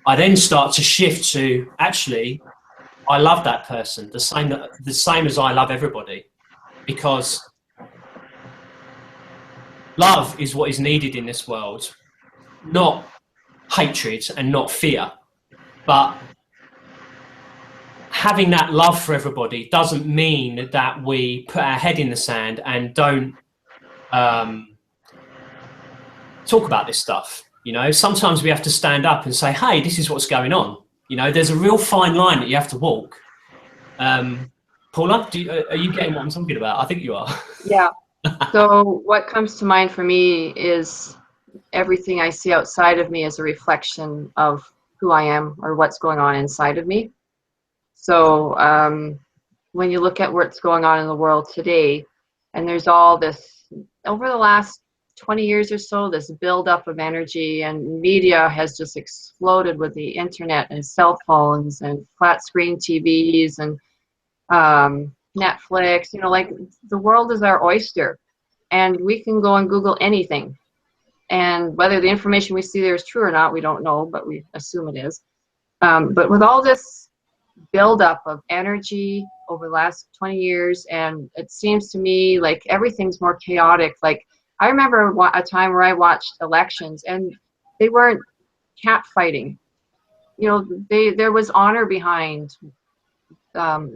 I then start to shift to, actually, I love that person the same as I love everybody, because love is what is needed in this world, not hatred and not fear, but having that love for everybody doesn't mean that we put our head in the sand and don't talk about this stuff. You know, sometimes we have to stand up and say, hey, this is what's going on. You know, there's a real fine line that you have to walk. Paula, are you getting what I'm talking about? I think you are. Yeah. So what comes to mind for me is everything I see outside of me is a reflection of who I am or what's going on inside of me. So when you look at what's going on in the world today, and there's all this, over the last 20 years or so, this buildup of energy, and media has just exploded with the internet and cell phones and flat screen TVs and Netflix. You know, like, the world is our oyster, and we can go and Google anything. And whether the information we see there is true or not, we don't know, but we assume it is. But with all this buildup of energy over the last 20 years, and it seems to me like everything's more chaotic. Like, I remember a time where I watched elections, and they weren't catfighting. You know, there was honor behind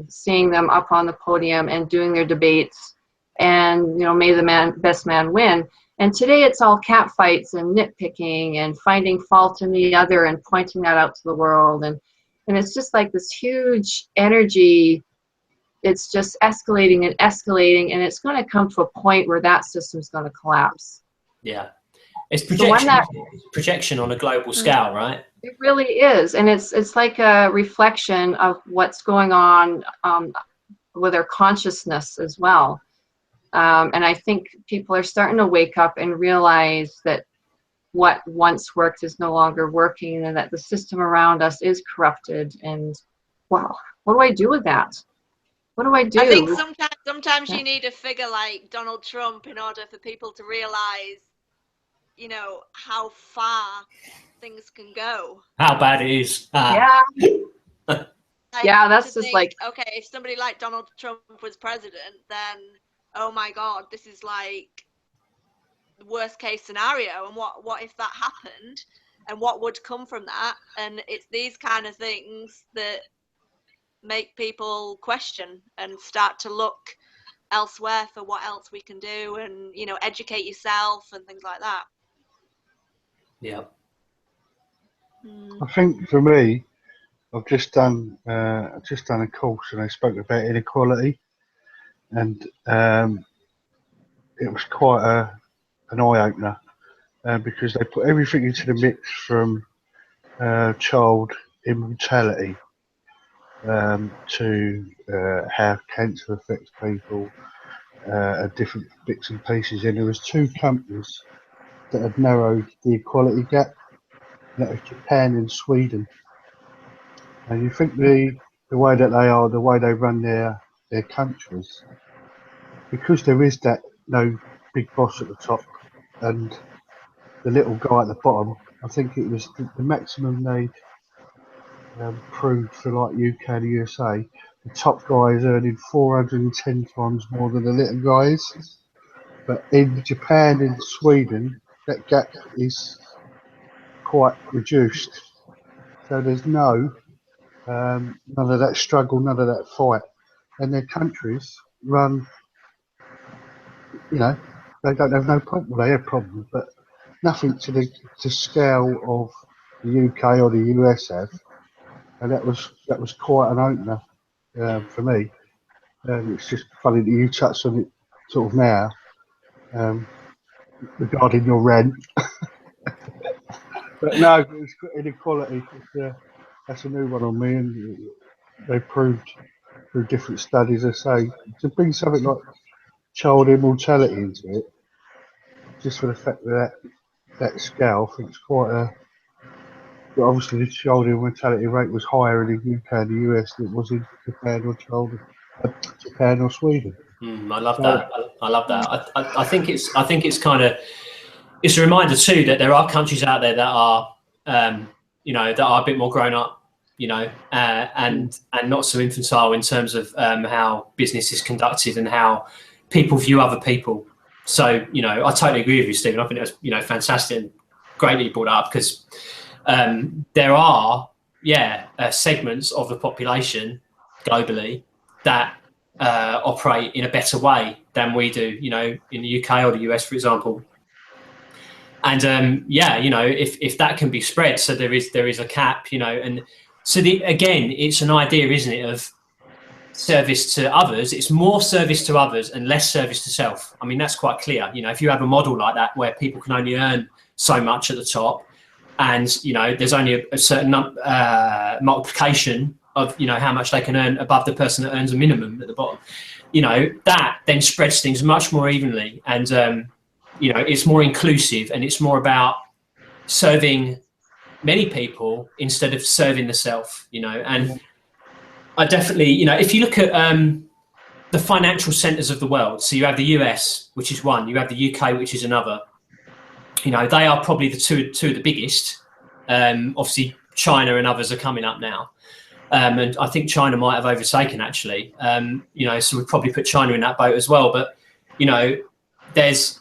seeing them up on the podium and doing their debates, and, you know, may the best man win. And today it's all cat fights and nitpicking and finding fault in the other and pointing that out to the world. And it's just like this huge energy. It's just escalating and escalating, and it's going to come to a point where that system's going to collapse. Yeah. It's projection on a global scale, right? It really is. And it's like a reflection of what's going on with our consciousness as well. And I think people are starting to wake up and realize that what once worked is no longer working, and that the system around us is corrupted. And, wow, what do I do with that? What do I do? I think sometimes you need a figure like Donald Trump in order for people to realize, you know, how far things can go. How bad it is. Yeah. Like, yeah, that's just like, okay, if somebody like Donald Trump was president, then, oh my God, this is like the worst case scenario. And what if that happened? And what would come from that? And it's these kind of things that make people question and start to look elsewhere for what else we can do, and, you know, educate yourself and things like that. Yeah. I think for me, I've just done a course, and I spoke about inequality, and it was quite an eye opener, because they put everything into the mix, from child immortality to how cancer affects people, and different bits and pieces. And there was two companies that had narrowed the equality gap. That was Japan and Sweden. And you think the way that they are, the way they run their countries, because there is that no big boss at the top and the little guy at the bottom. I think it was the maximum they proved for, like, UK and the USA. The top guy is earning 410 times more than the little guys. But in Japan and Sweden, that gap is quite reduced. So there's none of that struggle, none of that fight. And their countries run, you know, they don't have no problem. Well, they have problems, but nothing to the scale of the UK or the US have. And that was quite an opener for me. It's just funny that you touched on it sort of now, regarding your rent. But no, it's inequality. That's a new one on me, and they proved through different studies, I say, to bring something like child immortality into it, just for the fact that scale, I think it's quite a. But obviously, the child immortality rate was higher in the UK and the US than it was in Japan or Sweden. I love that. I love that. I think it's kind of, it's a reminder too that there are countries out there that are, you know, that are a bit more grown up, you know, and not so infantile in terms of how business is conducted and how people view other people. So, you know, I totally agree with you, Stephen. I think that's, you know, fantastic and great that you brought that up, because there are, segments of the population globally that operate in a better way than we do, you know, in the UK or the US, for example. And yeah, you know, if that can be spread, so there is a cap, you know, and so again, it's an idea, isn't it, of service to others. It's more service to others and less service to self. I mean, that's quite clear. You know, if you have a model like that where people can only earn so much at the top, and you know, there's only a certain multiplication of, you know, how much they can earn above the person that earns a minimum at the bottom, you know, that then spreads things much more evenly, and you know, it's more inclusive, and it's more about serving many people instead of serving the self, you know. And I definitely, you know, if you look at the financial centers of the world, so you have the US, which is one, you have the UK, which is another, you know, they are probably the two of the biggest. Obviously China and others are coming up now, and I think China might have overtaken, actually, you know, so we'd probably put China in that boat as well. But you know, there's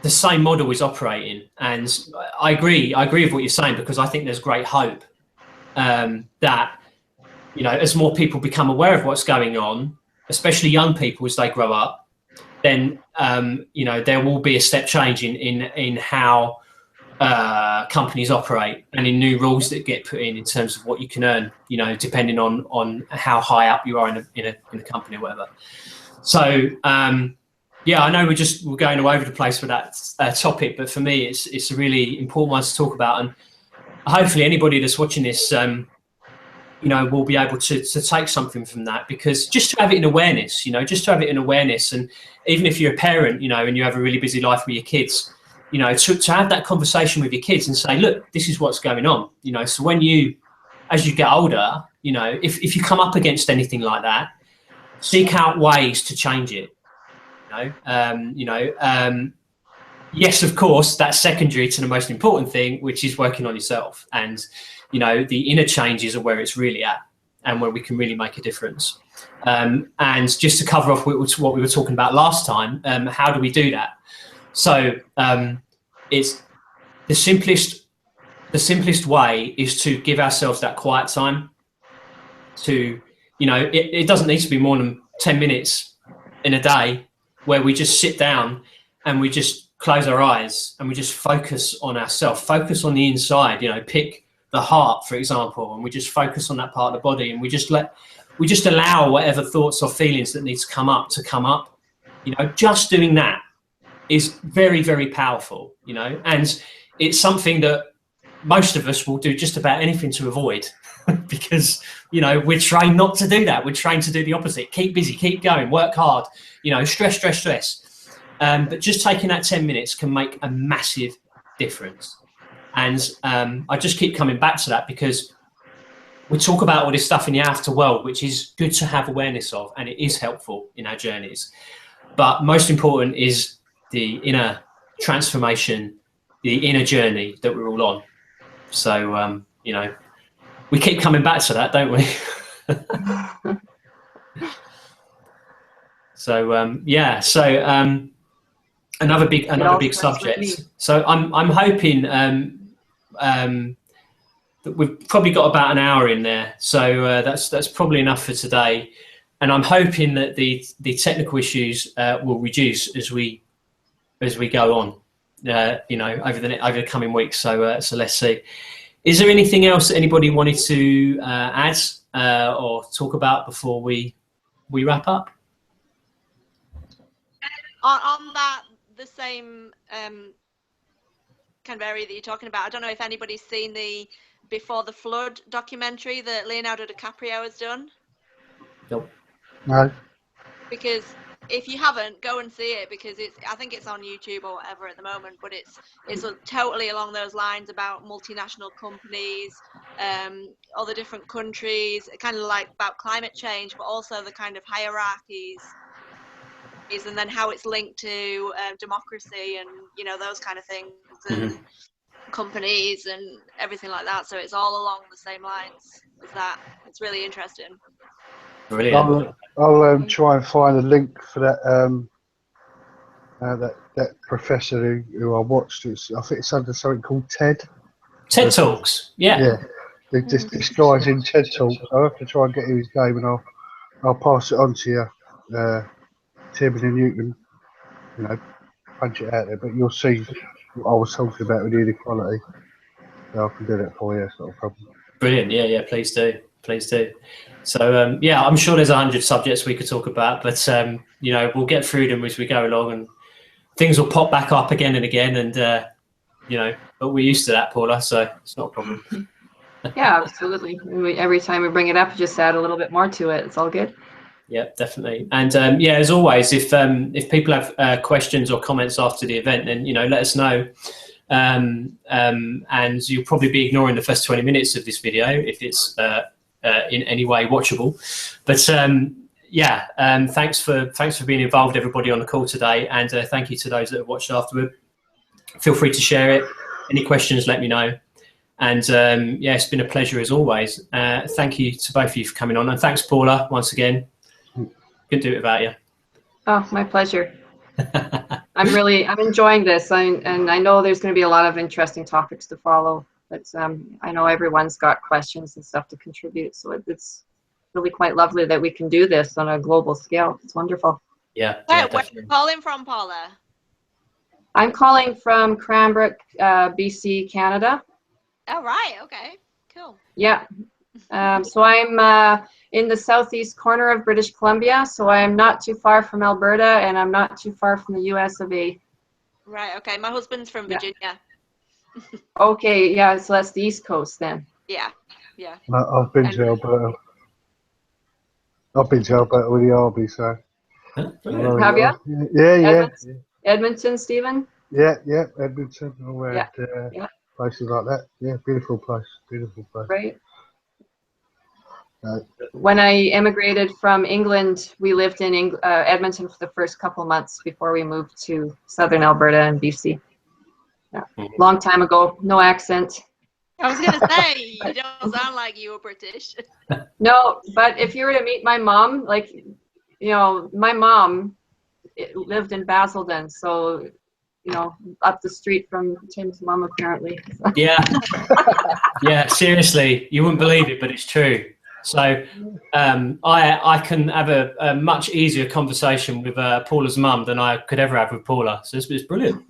the same model is operating, and I agree with what you're saying, because I think there's great hope that, you know, as more people become aware of what's going on, especially young people as they grow up, then you know, there will be a step change in how companies operate, and in new rules that get put in terms of what you can earn, you know, depending on how high up you are in a company or whatever. So yeah, I know we're going all over the place with that topic, but for me, it's a really important one to talk about, and hopefully anybody that's watching this, you know, will be able to take something from that, because just to have it in awareness, you know, and even if you're a parent, you know, and you have a really busy life with your kids, you know, to have that conversation with your kids and say, look, this is what's going on, you know, so as you get older, you know, if you come up against anything like that, seek out ways to change it. Yes, of course, that's secondary to the most important thing, which is working on yourself. And, you know, the inner changes are where it's really at, and where we can really make a difference. And just to cover off what we were talking about last time, how do we do that? So it's the simplest way is to give ourselves that quiet time to, you know, it doesn't need to be more than 10 minutes in a day, where we just sit down and we just close our eyes and we just focus on ourselves, focus on the inside, you know, pick the heart, for example, and we just focus on that part of the body, and we just allow whatever thoughts or feelings that need to come up. You know, just doing that is very, very powerful, you know, and it's something that most of us will do just about anything to avoid because, you know, we're trained not to do that. We're trained to do the opposite. Keep busy, keep going, work hard, you know, stress. But just taking that 10 minutes can make a massive difference. And I just keep coming back to that, because we talk about all this stuff in the outer world, which is good to have awareness of, and it is helpful in our journeys. But most important is the inner transformation, the inner journey that we're all on. So, you know, we keep coming back to that, don't we? So, yeah. So another big subject. So I'm hoping that we've probably got about an hour in there. So that's probably enough for today. And I'm hoping that the technical issues will reduce as we go on, you know, over the coming weeks. So let's see. Is there anything else that anybody wanted to add or talk about before we wrap up? On that, the same kind of area that you're talking about, I don't know if anybody's seen the Before the Flood documentary that Leonardo DiCaprio has done. Nope. No. Because if you haven't, go and see it, because I think it's on YouTube or whatever at the moment, but it's totally along those lines about multinational companies, all the different countries, kind of like about climate change, but also the kind of hierarchies, and then how it's linked to democracy and, you know, those kind of things, and companies and everything like that. So it's all along the same lines as that. It's really interesting. Brilliant. I'll try and find a link for that that professor who I watched. I think it's under something called TED Talks. Yeah. This guy's in TED Talks. I'll have to try and get his name, and I'll I'll pass it on to you, Tim, and then you can, punch it out there. But you'll see what I was talking about with the inequality. So I can do that for you. It's not a problem. Brilliant. Yeah, please do. Please do. So, yeah, I'm sure there's 100 subjects we could talk about, but, we'll get through them as we go along, and things will pop back up again and again. And, but we're used to that, Paula, so it's not a problem. Yeah, absolutely. Every time we bring it up, just add a little bit more to it. It's all good. Yeah, definitely. And as always, if people have questions or comments after the event, then let us know. And you'll probably be ignoring the first 20 minutes of this video if it's in any way watchable. But thanks for being involved, everybody on the call today, and thank you to those that have watched afterward. Feel free to share it. Any questions, let me know. And it's been a pleasure as always. Thank you to both of you for coming on, and thanks, Paula, once again. Couldn't do it without you. Oh, my pleasure. I'm enjoying this, and I know there's going to be a lot of interesting topics to follow. But I know everyone's got questions and stuff to contribute, so it's really quite lovely that we can do this on a global scale. It's wonderful. Yeah, where are you calling from, Paula? I'm calling from Cranbrook, BC, Canada. Oh, right. Okay. Cool. Yeah. So I'm in the southeast corner of British Columbia, so I'm not too far from Alberta, and I'm not too far from the US of A. Right. Okay. My husband's from Virginia. Yeah. Okay. Yeah. So that's the East Coast then. Yeah. Yeah. I've been to Alberta. I've been to Alberta with the Arby, so. Have you? Yeah. Edmonton, Stephen? Yeah. Edmonton. All around, places like that. Yeah, beautiful place. Beautiful place. Right. When I immigrated from England, we lived in Edmonton for the first couple months before we moved to southern Alberta and BC. Yeah. Long time ago, no accent. I was going to say, you don't sound like you were British. No, but if you were to meet my mom, my mom lived in Basildon, so, up the street from Tim's mom, apparently. Yeah, seriously, you wouldn't believe it, but it's true. So I can have a much easier conversation with Paula's mum than I could ever have with Paula. So it's brilliant.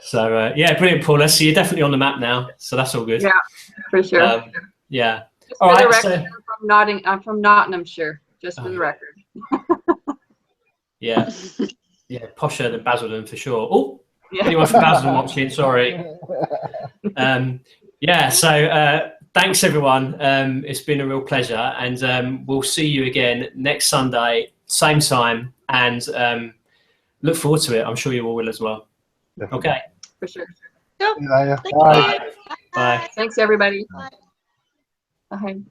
So brilliant, Paula. So you're definitely on the map now. So that's all good. Yeah, for sure. Yeah. Just all right. Record, I'm from Nottinghamshire. Just for the record. Yeah, posher than Basildon for sure. Oh, anyone from Basildon watching? Sorry. So thanks everyone. It's been a real pleasure, and we'll see you again next Sunday, same time, and look forward to it. I'm sure you all will as well. Definitely. Okay. For sure. Yeah. Bye. Bye. Thanks, everybody. Bye. Bye.